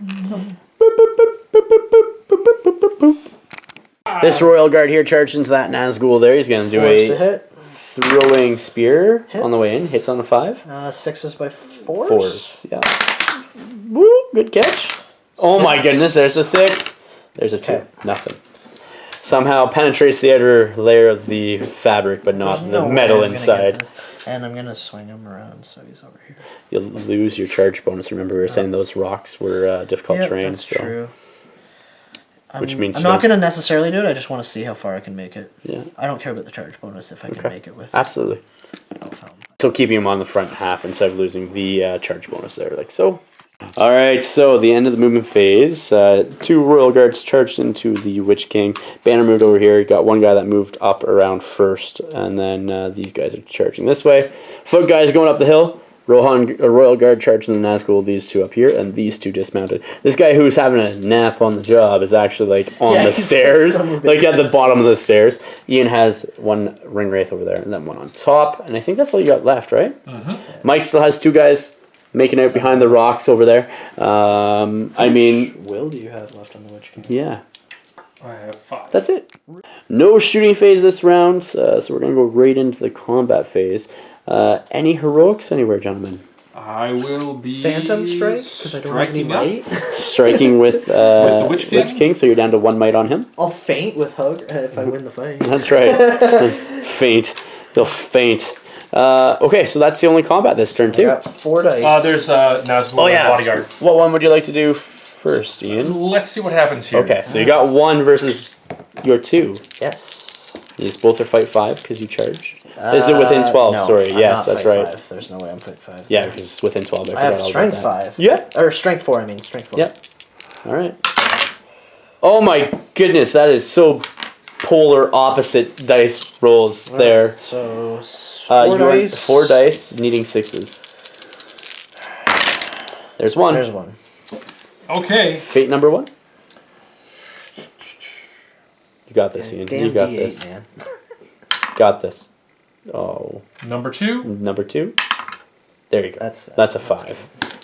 This Royal Guard here charged into that Navgul there. He's going to do Force to a hit. throwing spear on the way in. Hits. Hits on the 5. 6s by 4s. 4s, yeah. Woo, good catch. Oh my goodness, there's a 6. There's a 2. Okay. Nothing. Somehow penetrates the outer layer of the fabric, but not There's the no way metal I'm gonna get inside. this. And I'm gonna swing him around so he's over here. You'll lose your charge bonus. Remember, we were saying those rocks were difficult Yeah, terrain. that's so. true. Which means I'm you not don't- gonna necessarily do it. I just want to see how far I can make it. Yeah, I don't care about the charge bonus if I can make it with. absolutely. Elfhelm. So keeping him on the front half instead of losing the charge bonus there, like so. All right, so the end of the movement phase. 2 Royal Guards charged into the Witch King. Banner moved over here. You got 1 guy that moved up around first, and then these guys are charging this way. Foot guys going up the hill. Rohan, a Royal Guard charging the Navgul. These 2 up here, and these 2 dismounted. This guy who's having a nap on the job is actually like on the he's stairs, like like at the bottom of the stairs. Ian has 1 ring wraith over there, and then 1 on top, and I think that's all you got left, right? Mike still has 2 guys making out behind the rocks over there. I mean, Will do you have left on the Witch King? yeah, I have 5. that's it. No shooting phase this round, so we're going to go right into the combat phase. Any heroics anywhere, gentlemen? I will be Phantom strike because I don't have any striking up. might. Striking with the Witch King? so you're down to 1 might on him. I'll faint with hug if I win the fight. That's right. Faint. You'll faint. Okay, so that's the only combat this turn, I too. got 4 dice. There's Navgul and Bodyguard. What one would you like to do first, Ian? Let's see what happens here. Okay, so you got 1 versus your 2. Yes. These both are fight 5 because you charged. Is it within 12? No, Sorry, I'm yes, not that's fight right. 5. There's no way I'm fight 5. Yeah, because it's within 12. I forgot have all about strength that. 5. Yeah. Or strength 4, I mean. Strength 4. Yep. All right. Oh my goodness, that is so polar opposite dice rolls there. So, 4 dice. 4 dice, needing 6s. There's 1. There's 1. Okay. Fate number 1. You got this, Ian. Damn You got D8, this. man. Got this. Oh, Number 2. number 2. There you go. That's a 5.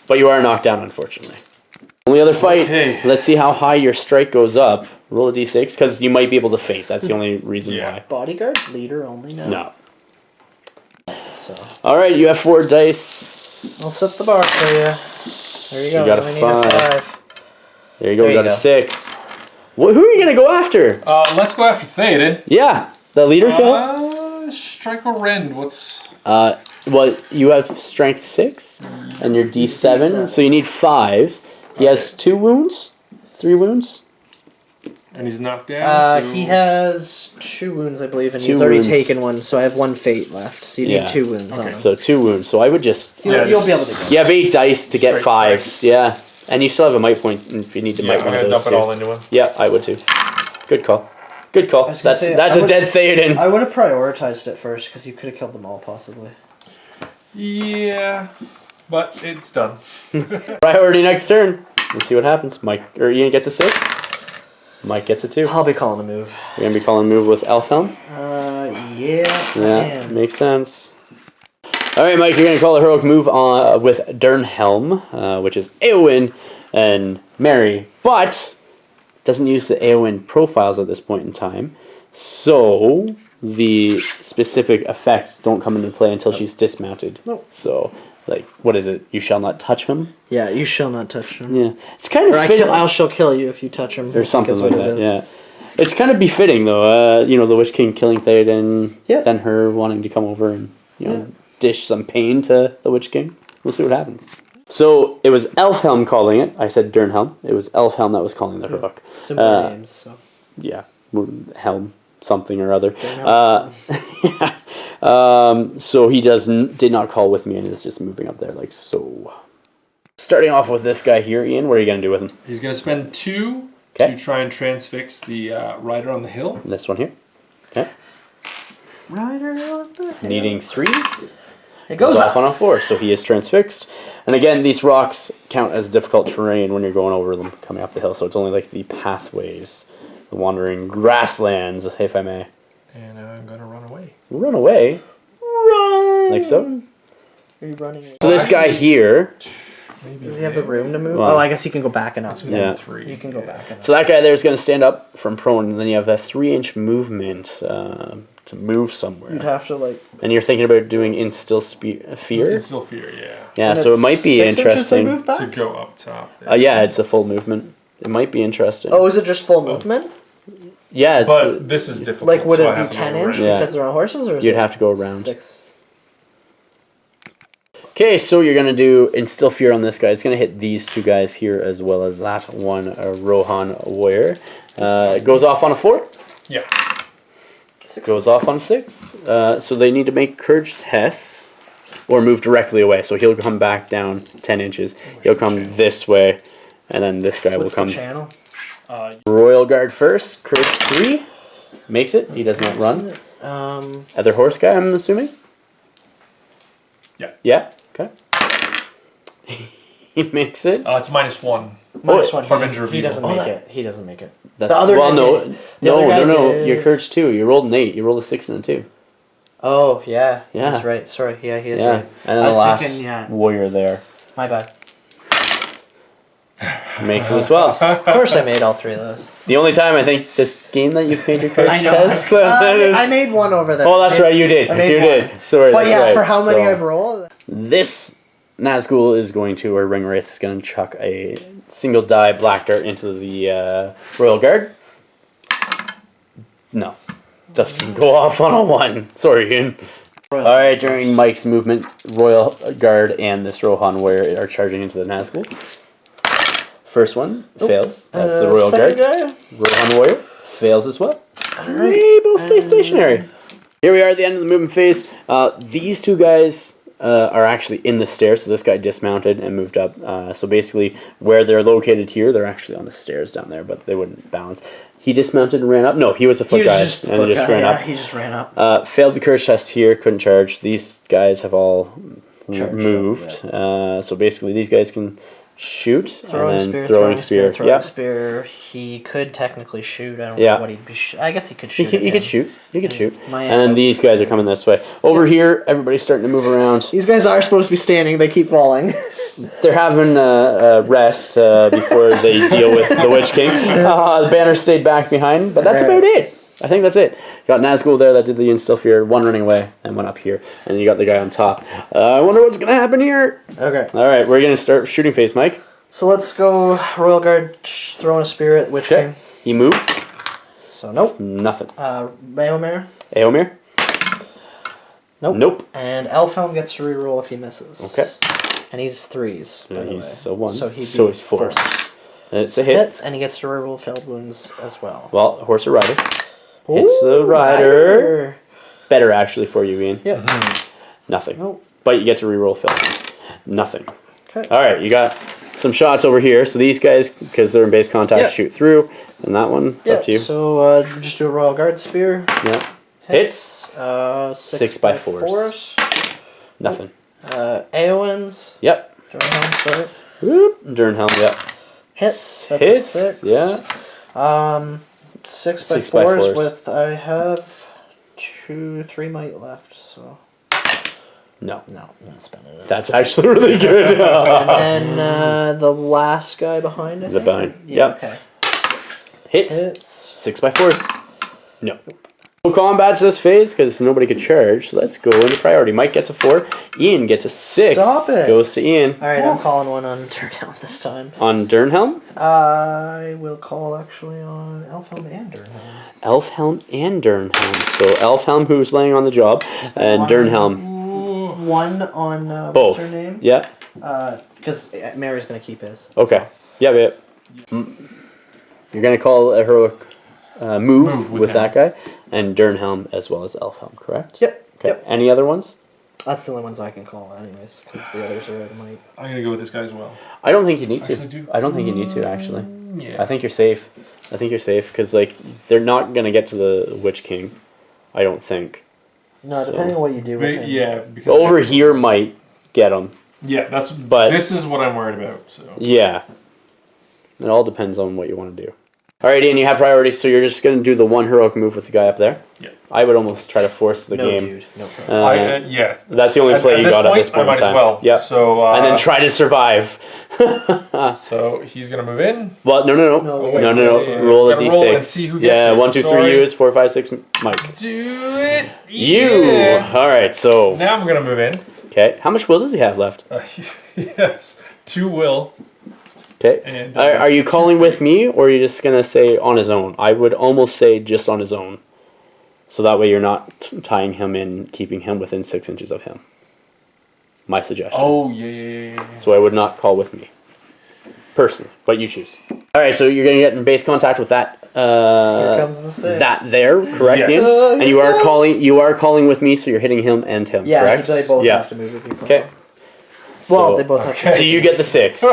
But you are knocked down, unfortunately. Only other fight. Okay. Let's see how high your strike goes up. Roll a d6, because you might be able to fate. That's the only reason why. Bodyguard, leader only, No. So, All right, you have 4 dice. I'll set the bar for you. There you go. You got a Only need 5. There you go. There We you got a go. 6. Who are you going to go after? Let's go after Theoden. Yeah, the leader kill? Strike or rend. What's... Well, you have strength 6, and you're D7, so you need 5s. He has 2 wounds? 3 wounds? And he's knocked down. He has 2 wounds, I believe, and 2 he's already wounds. taken one, so I have 1 fate left. So you need 2 wounds on him. So 2 wounds. So I would just... You'll be able to go. You have 8 dice to get Straight 5s. Yeah. And you still have a might point if you need to might I'm one of gonna those dump it all into him. Yeah, I would too. Good call. Good call. was gonna That's say, that's I a would- dead Theoden. I would have prioritized it first, because you could have killed them all, possibly. Yeah, but it's done. Priority next turn. Let's see what happens. Mike or Ian gets a 6. Mike gets a 2. I'll be calling a move. You're gonna be calling a move with Elfhelm. Yeah. Yeah, makes sense. All right, Mike, you're gonna call a heroic move on with Dernhelm, which is Eowyn and Mary, but doesn't use the Eowyn profiles at this point in time. So the specific effects don't come into play until she's dismounted. Nope. So, like, what is it? You shall not touch him. Yeah, you shall not touch him. Yeah, it's kind Or of I shall kill you if you touch him. or something That's like what it that. is. Yeah, it's kind of befitting though. You know, the Witch King killing Theoden, Yeah. then her wanting to come over and dish some pain to the Witch King. We'll see what happens. So it was Elfhelm calling it. I said Dernhelm. It was Elfhelm that was calling the heroic. Similar names, so. Yeah, Helm something or other. Dernhelm. So he did not call with me and is just moving up there like so. Starting off with this guy here, Ian. What are you gonna do with him? He's gonna spend 2 Okay. to try and transfix the rider on the hill. This one here. Okay. Rider on the hill. Needing 3s. It goes Off up. on a 4, so he is transfixed. And again, these rocks count as difficult terrain when you're going over them, coming up the hill. So it's only like the pathways, the wandering grasslands, if I may. And I'm gonna run away. Run away. Run. Like so. Are you running? So this guy here. Maybe Does he have the room to move? Well, Oh, I guess he can go back and up. Yeah. 3. You can go back and up. So that guy there is going to stand up from prone, and then you have a 3-inch movement to move somewhere. You'd have to, like... And you're thinking about doing instill fear. It's still fear, yeah. Yeah, and so it it's might be 6 inches they interesting. move back? To go up top. There. Yeah, it's a full movement. It might be interesting. Oh, is it just full movement? Yeah, it's But this is difficult. Like, would so I it have be to move 10 inch around. Yeah. because they're on horses, or is You'd it have to go around. 6? Okay, so you're going to do Instill Fear on this guy. It's going to hit these 2 guys here as well as that one Rohan warrior. It goes off on a 4. Yeah. 6. Goes off on a 6. So they need to make courage tests or move directly away. So he'll come back down 10 inches. He'll come this way, and then this guy What's will come. the channel? Royal Guard first. Courage 3. Makes it. He does not run. Other horse guy, I'm assuming? Yeah. Yeah? Okay. He makes it. It's -1. Minus 1. Harbinger He doesn't Beetle. make it. He doesn't make it. That's, The other well, guy no, did. The other guy no. did. Your courage 2. You rolled an 8. You rolled a 6 and a 2. Oh, yeah. Yeah. He's right. Sorry. Yeah, he is Yeah. right. And then I the was last thinking, yeah. warrior there My bad. makes it as well. Of course I made all 3 of those. The only time I think this game that you've made your courage I know. test. I made one over there. Oh, that's right. You did. I made You one. did. Sorry. But that's yeah, right. for how many So, I've rolled... This Navgul is going to, or Ringwraith is going to chuck a single die black dart into the Royal Guard. No. Doesn't go off on a 1. Sorry, Ian. Alright, during Mike's movement, Royal Guard and this Rohan warrior are charging into the Navgul. First one fails. That's the Royal Guard. Guy? Rohan warrior fails as well. They both stay stationary. Here we are at the end of the movement phase. These 2 guys are actually in the stairs, so this guy dismounted and moved up. So basically, where they're located here, they're actually on the stairs down there, but they wouldn't balance. He dismounted and ran up. No, he was the foot guy, He just ran up. He just ran up. Failed the courage test here, couldn't charge. These guys have all Charged moved. So basically, these guys can shoot Throwing and then spear, throwing spear. throwing Yeah, spear. He could technically shoot. I don't Yeah. know what he'd be. I guess he could he shoot. could again. shoot. He could shoot. My And then arrows. these guys are coming this way. Over here, everybody's starting to move around. These guys are supposed to be standing. They keep falling. They're having a rest before they deal with the Witch King. The banner stayed back behind, but that's about it. I think that's it. Got Navgul there that did the Instill Fear, 1 running away, and 1 up here. And you got the guy on top. I wonder what's going to happen here. Okay. All right, we're going to start shooting phase, Mike. So let's go Royal Guard, throwing a spear at Witch Okay. King. He moved. So nope. Nothing. Baomir. Eomir? Nope. Nope. And Elfhelm gets to reroll if he misses. Okay. And he's 3s. Yeah, by the he's way. a 1. So So he's be 4. first. It's a hit. Hits, and he gets to reroll failed wounds as well. Well, horse or rider. Hits the rider. Better actually for you, Ian. Yep. Nothing. Nope. But you get to reroll failed wounds. Nothing. Okay. All right, you got some shots over here. So these guys, because they're in base contact, shoot through. And that one, it's up to you. So just do a Royal Guard Spear. Yep. Hits. 6 by by fours. 4s. Nothing. Aowen's. Yep. Durham, sorry. Whoop. Durnhelm, yep. Hits. That's Hits. a 6. Yeah. 6 by 6 by 4s fours. with I have 3 might left, so No. no, I'm not spending it. That's actually really good. And then the last guy behind it. The behind. Yeah. Yep. Okay. Hits. 6 by 4s. No. No combats this phase because nobody could charge. So let's go into priority. Mike gets a 4. Ian gets a 6. Stop it. Goes to Ian. All right, I'm calling one on Turnhelm this time. On Durnhelm? I will call actually on Elfhelm and Durnhelm. Elfhelm and Durnhelm. So Elfhelm, who's laying on the job, and one? Durnhelm. One on Both. what's her name? Yep. Because Mary's gonna keep his. Okay. Yep. You're gonna call a heroic move with that guy, and Durnhelm as well as Elfhelm, correct? Yep. Okay. Yep. Any other ones? That's the only ones I can call, anyways, because the others are out of might. I'm gonna go with this guy as well. I don't think you need to. Actually, I don't think you need to actually. Yeah. I think you're safe. I think you're safe because like they're not gonna get to the Witch King. I don't think. No, So- depending on what you do with him. Yeah, because Over here might get them. Yeah, But- this is what I'm worried about. So Yeah. It all depends on what you want to do. All right, Ian, you have priority, so you're just gonna do the one heroic move with the guy up there. Yeah. I would almost try to force the No, game. dude. No problem. yeah. That's the only At play you this got point, at this point I might in time. as well. Yep. So And then try to survive. So he's gonna move in. Well, no. No, wait, No. yeah. Roll a Gotta roll d6. and see who gets Yeah, it. 1, 2, 3. Sorry. You is 4, 5, 6. Mike. Do it. You. Yeah. All right. So Now I'm gonna move in. okay. How much will does he have left? Yes, 2 will. Okay. And, Are you calling with me, or are you just gonna say on his own? I would almost say just on his own, so that way you're not tying him in, keeping him within 6 inches of him. My suggestion. Oh yeah. So I would not call with me, personally, but you choose. All right. So you're gonna get in base contact with that. Here comes the 6. That there, correct, Yes. Ian? And you are calling. You are calling with me, so you're hitting him and him. Yeah, correct? they both Yeah. have to move with you. Okay. Well, So- they both have okay. to. So you get the 6.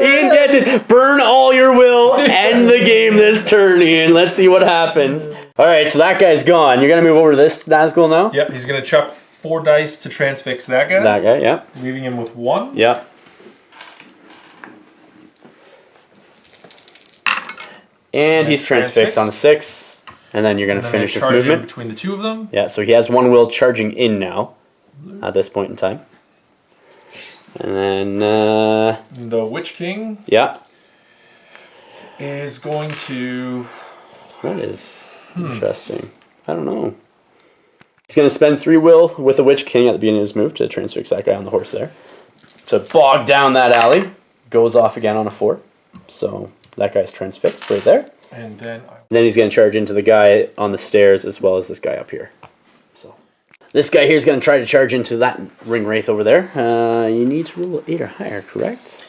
Ian gets it. Burn all your will. End the game this turn, Ian. Let's see what happens. All right, so that guy's gone. You're gonna move over to this Navgul now. Yep, he's gonna chuck 4 dice to transfix that guy, That guy. Yeah. leaving him with 1. Yeah. And he's transfixed on a 6, and then you're gonna And then finish I his charge in movement. between the two of them. Yeah. So he has 1 will charging in now, at this point in time. And then The Witch King yeah. is going to. That is interesting. I don't know. He's going to spend 3 will with the Witch King at the beginning of his move to transfix that guy on the horse there. To bog down that alley. Goes off again on a 4. So that guy's transfixed right there. And then. Then he's going to charge into the guy on the stairs as well as this guy up here. So this guy here is going to try to charge into that ring wraith over there. You need to roll 8 or higher, correct?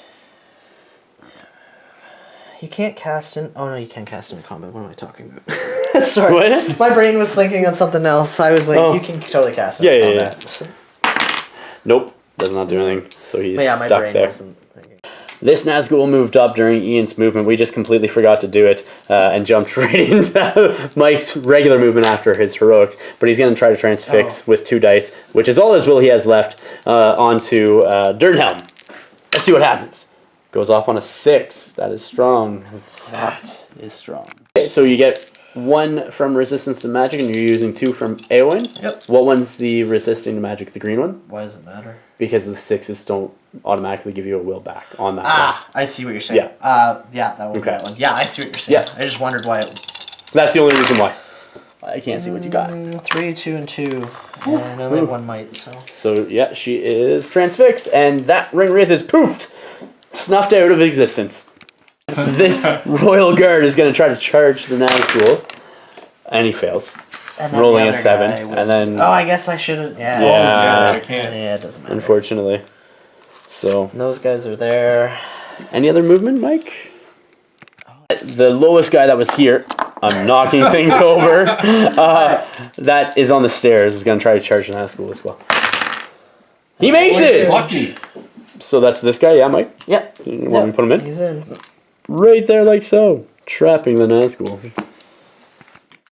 You can't cast in. Oh no, you can cast in combat. What am I talking about? Sorry, What? my brain was thinking on something else. I was like, Oh. you can totally cast in Yeah. combat. Nope. Does not do anything. So he's But yeah, my stuck brain there. wasn't thinking. This Navgul moved up during Ian's movement. We just completely forgot to do it and jumped right into Mike's regular movement after his heroics. But he's going to try to transfix with 2 dice, which is all his will he has left, onto Durnhelm. Let's see what happens. Goes off on a 6. That is strong. That is strong. Okay, so you get 1 from resistance to magic, and you're using 2 from Eowyn. Yep. What one's the resisting to magic? The green one? Why does it matter? Because the 6s don't automatically give you a will back on that one. Ah, I see what you're saying. Yeah, that one. Okay. That one. Yeah, I see what you're saying. Yeah. I just wondered why it. That's the only reason why. I can't see what you got. 3, 2, and 2, and only 1 might. So. So, yeah, she is transfixed, and that ring wraith is poofed. Snuffed out of existence. This royal guard is going to try to charge the Navgul, and he fails. And then Rolling the a other 7, guy would- and then Oh, I guess I should have. Yeah. Yeah. I can't. Yeah, it doesn't matter. unfortunately. So And those guys are there. any other movement, Mike? The lowest guy that was here, I'm knocking things over. That is on the stairs. Is going to try to charge Navgul as well. He makes it! Lucky. So that's this guy, yeah, Mike? Yep. You want me to put him in? He's in. Right there, like so. Trapping the Navgul.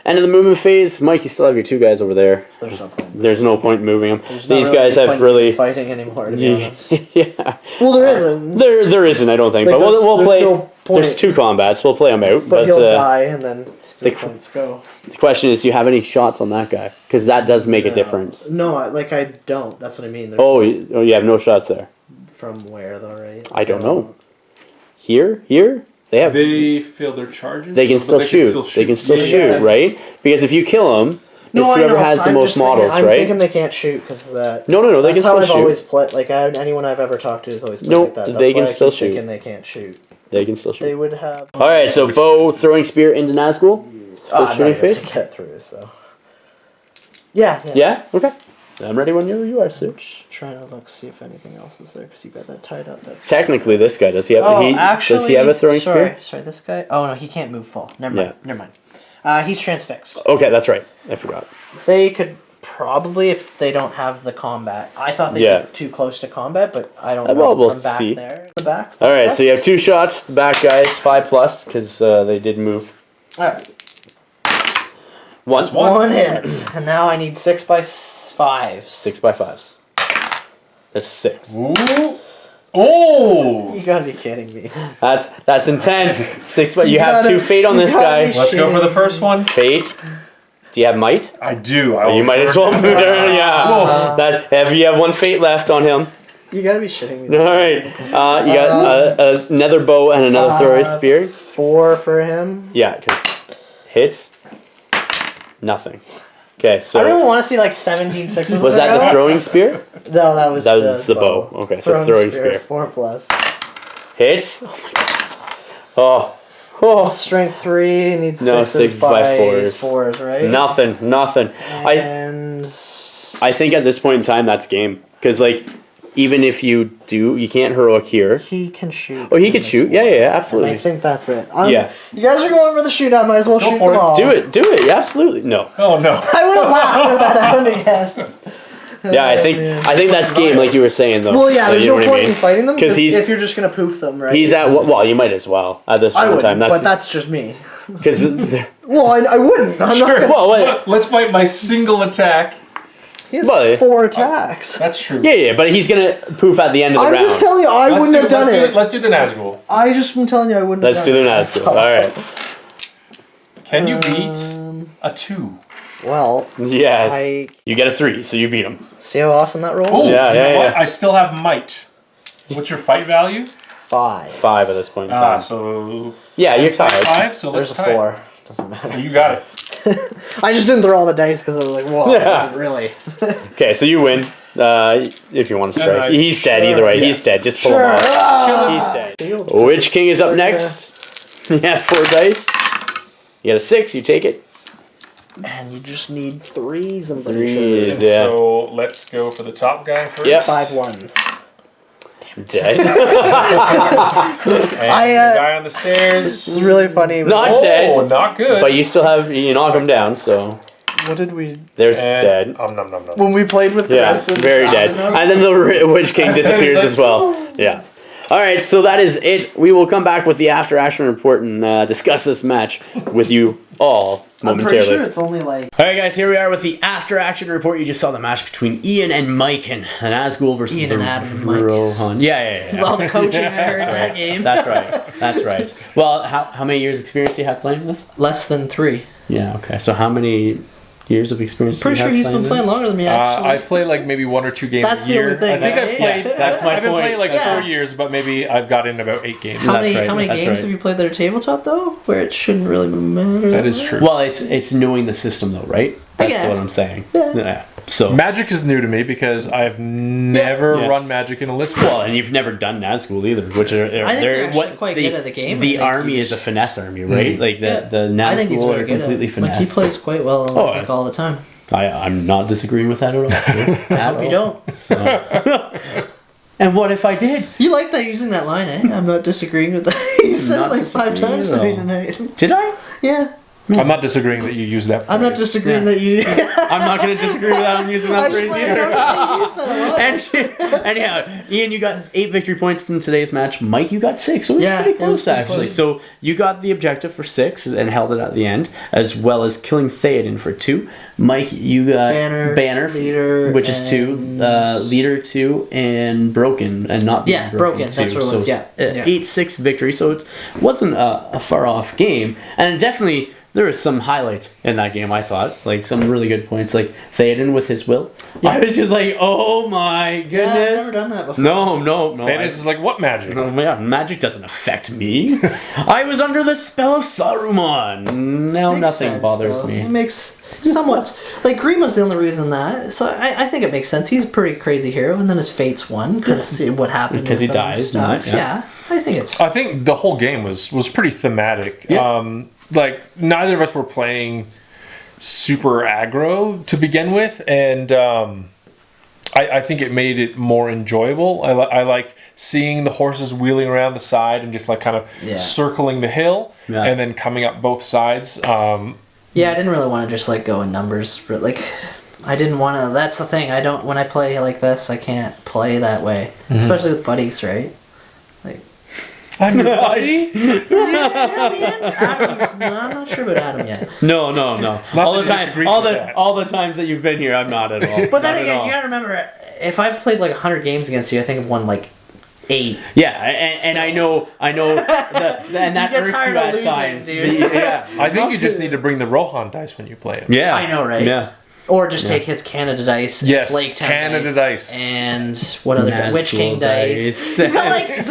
End of the movement phase. Mike, you still have your two guys over there. There's no point. There's no point moving them. There's not These really guys any have point really... in fighting anymore, to be honest. Yeah. Well, there isn't. There isn't, I don't think. Like, but we'll there's play... no point. There's two combats. We'll play them out. But he'll die, and then the points go. The question is, do you have any shots on that guy? Because that does make a difference. No, I don't. That's what I mean. Oh, you have no shots there. From where, though, right? I don't know. Here? They have... They fail their charges. They can still shoot. They can still shoot, right? Because if you kill them, it's whoever has the most models, I'm right? thinking they can't shoot because that. No. They can still shoot. That's how I've always played. Like anyone I've ever talked to has always played like that. That's they can why I still keep shoot. Thinking they can't shoot. They can still shoot. They would have. All right, so bow throwing spear into Navgul. First shooting phase. Get through, so. Yeah. Yeah. Okay. I'm ready when you are, Sue. Trying to look, see if anything else is there because you got that tied up. Technically, this guy does he have? Does he have a throwing spear? Sorry, this guy. Oh no, he can't move full. Never mind. He's transfixed. Okay, that's right. I forgot. They could probably, if they don't have the combat. I thought they'd be too close to combat, but I don't know. Well, we'll from back see. there. The back. All right, so you have two shots. The back guys 5+ because they did move. All right. One hits, and now I need 6 by 5s. 6 by 5s. That's 6. Ooh. Oh! You gotta be kidding me. That's intense. 6 by. You have 2 fate on this guy. Let's go for the first one. Fate. Do you have might? I do. You might as well move there. Yeah. If you have 1 fate left on him. You gotta be shitting me. All right. You got another bow and another throwing spear. 4 for him. Yeah, because hits. Nothing. Okay, so I really want to see like 17 sixes. was that the throwing spear? No, that was the bow. Okay, so throwing spear. 4+. Hits. Oh my god. Oh. Strength 3 needs No, 6 by 4s. 4s, right? Nothing. And I think at this point in time that's game because like even if you can't heroic here. He can shoot. Oh, he could shoot. Yeah, absolutely. And I think that's it. Yeah. You guys are going for the shootout. Might as well shoot them all. Do it. Yeah, absolutely. No. Oh no. I would have laughed for that happened again. Yeah, I think that's game, like you were saying, though. Well, yeah, there's you know no what I point mean? in fighting them 'Cause if you're just gonna poof them, right? He's at well, you might as well at this point I in wouldn't, time. but that's just me. Because Well, I wouldn't. I'm not gonna, well, Let's fight my single attack. he has 4 attacks. That's true. yeah, but he's gonna poof at the end of the I'm round. just telling you, I wouldn't have done it. Let's do the Navgul. I just am telling you, I wouldn't Let's have do done the it. Navgul. All right. Can you beat a 2? Well, Yes. You get a 3, so you beat him. see how awesome that roll Oh, is? Yeah, you know what? yeah. I still have might. What's your fight value? 5. 5 at this point in time. So Yeah, you're fight tired. 5. So let's There's a tie. 4. Doesn't matter. So you got it. I just didn't throw all the dice because I was like, whoa, Yeah. is it really? Okay, so you win. If you want to strike, he's dead either way. Yeah. He's dead. Just pull him off. He's dead. Witch King is up next. He has 4 dice. You got a 6. You take it. And you just need 3s, I'm pretty Threes. sure. And Yeah. so let's go for the top guy first. Yep. 5 1s. Dead. And the guy on the stairs. This is really funny. Not dead. Not good. But you knock him down. So What did we... there's And dead. nom nom nom nom. When we played with Yeah, Chris and very dead. And then the Witch King disappears as well. Yeah. All right, so that is it. We will come back with the after action report and discuss this match with you all I'm momentarily. pretty sure it's only like... All right, guys, here we are with the after action report. You just saw the match between Ian and Mike and Navgul versus Ian and Adam and Mike. Rohan. Yeah. All the coaching there in that game. That's right. Well, how many years experience do you have playing this? Less than 3. Yeah, okay. So how many years of experience Pretty do you sure have he's been playing this? longer than me, actually. I play like maybe 1 or 2 games That's a the year. only thing, I think right? I've played. Yeah, that's my I've been point. playing like Yeah. 4 years, but maybe I've got in about 8 games. How That's many right, how many that's games right. have you played that are tabletop, though? Where it shouldn't really matter. That is true. Well, it's knowing the system, though, right? That's guess. what I'm saying. Yeah. So Magic is new to me because I've never Yeah. run Magic in a list. well, and you've never done Navgul either, which are I think they're you're actually quite good at the game. I The think army you is a just- finesse army, right? Like the I think he's Navgul very are good at completely it. finesse. Like, he plays quite well like, all the time. I'm not disagreeing with that at all. So, I hope you don't. So. And what if I did? You like that using that line, eh? I'm not disagreeing with that. You said Not it like 5 disagreeing times at to me all. tonight. Did I? Yeah. I'm not disagreeing that you use that. I'm not phrase. disagreeing that you. I'm not going to disagree with that. I'm using that I phrase just like either. noticed that you use that a lot. And anyhow, Ian, you got 8 victory points in today's match. Mike, you got 6. So it was Yeah, pretty it was close, pretty actually. close. So you got the objective for 6 and held it at the end, as well as killing Theoden for 2. Mike, you got Banner Leader, which is 2, Leader 2, and Broken, and not being Broken. 2. That's what it was. So Yeah. 8-6 victory. So it wasn't a far off game, and definitely. There was some highlights in that game, I thought. Like, some really good points. Like, Theoden with his will. Yeah. I was just like, oh my goodness. Yeah, I've never done that before. No. Thanos is like, what magic? No, yeah, magic doesn't affect me. I was under the spell of Saruman. Now Makes nothing sense, bothers though. me. It makes somewhat. Like, Green was the only reason that. So I think it makes sense. He's a pretty crazy hero, and then his fate's won because what happened Because he with him and dies, stuff. yeah. I think it's. I think the whole game was pretty thematic. Yeah. Like, neither of us were playing super aggro to begin with, and I think it made it more enjoyable. I liked seeing the horses wheeling around the side and just like kind of circling the hill and then coming up both sides. Yeah, I didn't really want to just like go in numbers, but like I didn't want to. That's the thing. I don't when I play like this, I can't play that way, especially with buddies, right? Like I'm your buddy. Adam's. No, I'm not sure about Adam yet. No. All the that time, he disagrees with that. all the times that you've been here, I'm not at all. But then Not at again, all. you gotta remember, if I've played like 100 games against you, I think I've won like 8. Yeah, and I know, and that You get irks tired you of at losing, times. dude. Yeah, I think you just need to bring the Rohan dice when you play it. yeah, I know, right? Yeah. Or just take his Canada dice, Yes, his Lake Town Canada dice. and what other Nazgul Witch King dice. He's got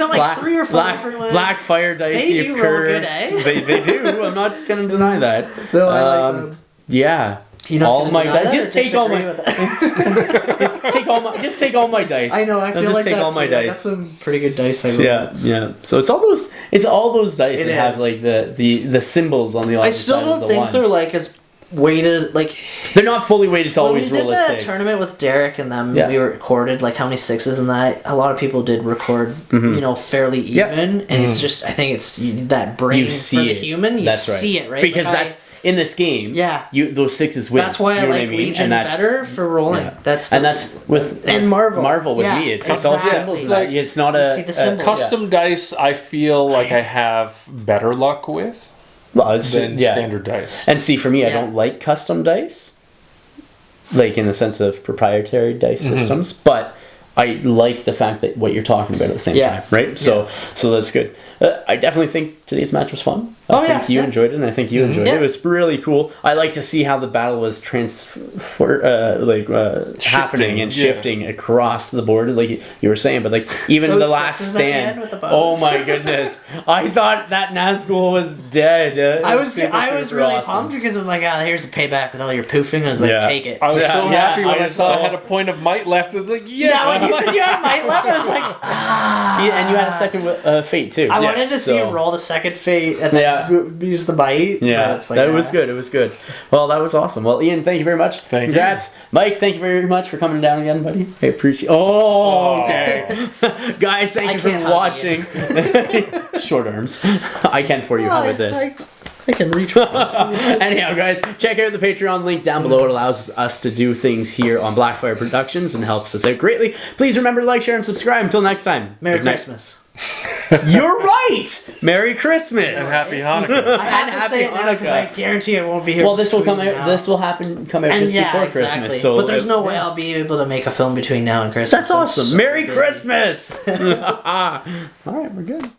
like 3 or 4 different ones. Blackfyre dice. They you've do roll good, cursed. eh? They do. I'm not gonna deny that. No, I like them. Yeah. You're not all gonna my deny dice. that Just or take all disagree my. with that? Just take all my dice. I know. I feel just like take that all my too. I got dice. some pretty good dice. I rolled. Yeah. So it's all those dice It that have is. like the symbols on the opposite I still side as don't the think one. they're like as weighted. Like They're not fully weighted to when we always did roll a that 6. tournament with Derek and them, Yeah. we recorded like how many 6s in that. A lot of people did record, fairly even, Yeah. and it's just I think it's that brain You see for the it. human. You That's right. see it, right? Because Like, that's in this game. Yeah. Those 6s win. that's why I You know what like mean? Legion And that's- better for rolling. yeah. That's with and Marvel. Marvel with Yeah, me. It's all exactly. symbols. In that. It's not a see the symbol. Custom dice, I feel like I have better luck with Well, it's than standard dice. And see, for me, I Yeah. don't like custom dice, like in the sense of proprietary dice systems, but I like the fact that what you're talking about at the same Yeah. time, right? So that's good. I definitely think today's match was fun. I think you enjoyed it, and I think you enjoyed it. It was really cool. I like to see how the battle was happening and shifting across the board, like you were saying. But like even Those the last sixes at the end stand, with the bows. oh my goodness! I thought that Nazgul was dead. I was super really awesome. pumped because I'm like, here's a payback with all your poofing. I was like, Yeah. take it. I was so Yeah, happy when I I saw I saw- had a point of might left. I was like, yes! Yeah, when you said you had might left, I was like, And you had a second fate too. I wanted to see you roll the second fate and then use the bite. Yeah, but it's like, that was good. It was good. Well, that was awesome. Well, Ian, thank you very much. Congrats. Mike, thank you very much for coming down again, buddy. I appreciate. Oh, okay. Guys, thank you for can't hug watching. Short arms. I can for you. How about this? I can reach. Anyhow, guys, check out the Patreon link down below. It allows us to do things here on Blackfyre Productions and helps us out greatly. Please remember to like, share, and subscribe. Until next time. Merry Good night. Christmas. You're right. Merry Christmas. And happy Hanukkah. I have And to say it happy now because Hanukkah. I guarantee it won't be here. Well, this will come between out. now. This will come out And just before exactly. Christmas. So, but there's no way I'll be able to make a film between now and Christmas. That's awesome. So Merry busy. Christmas. All right, we're good.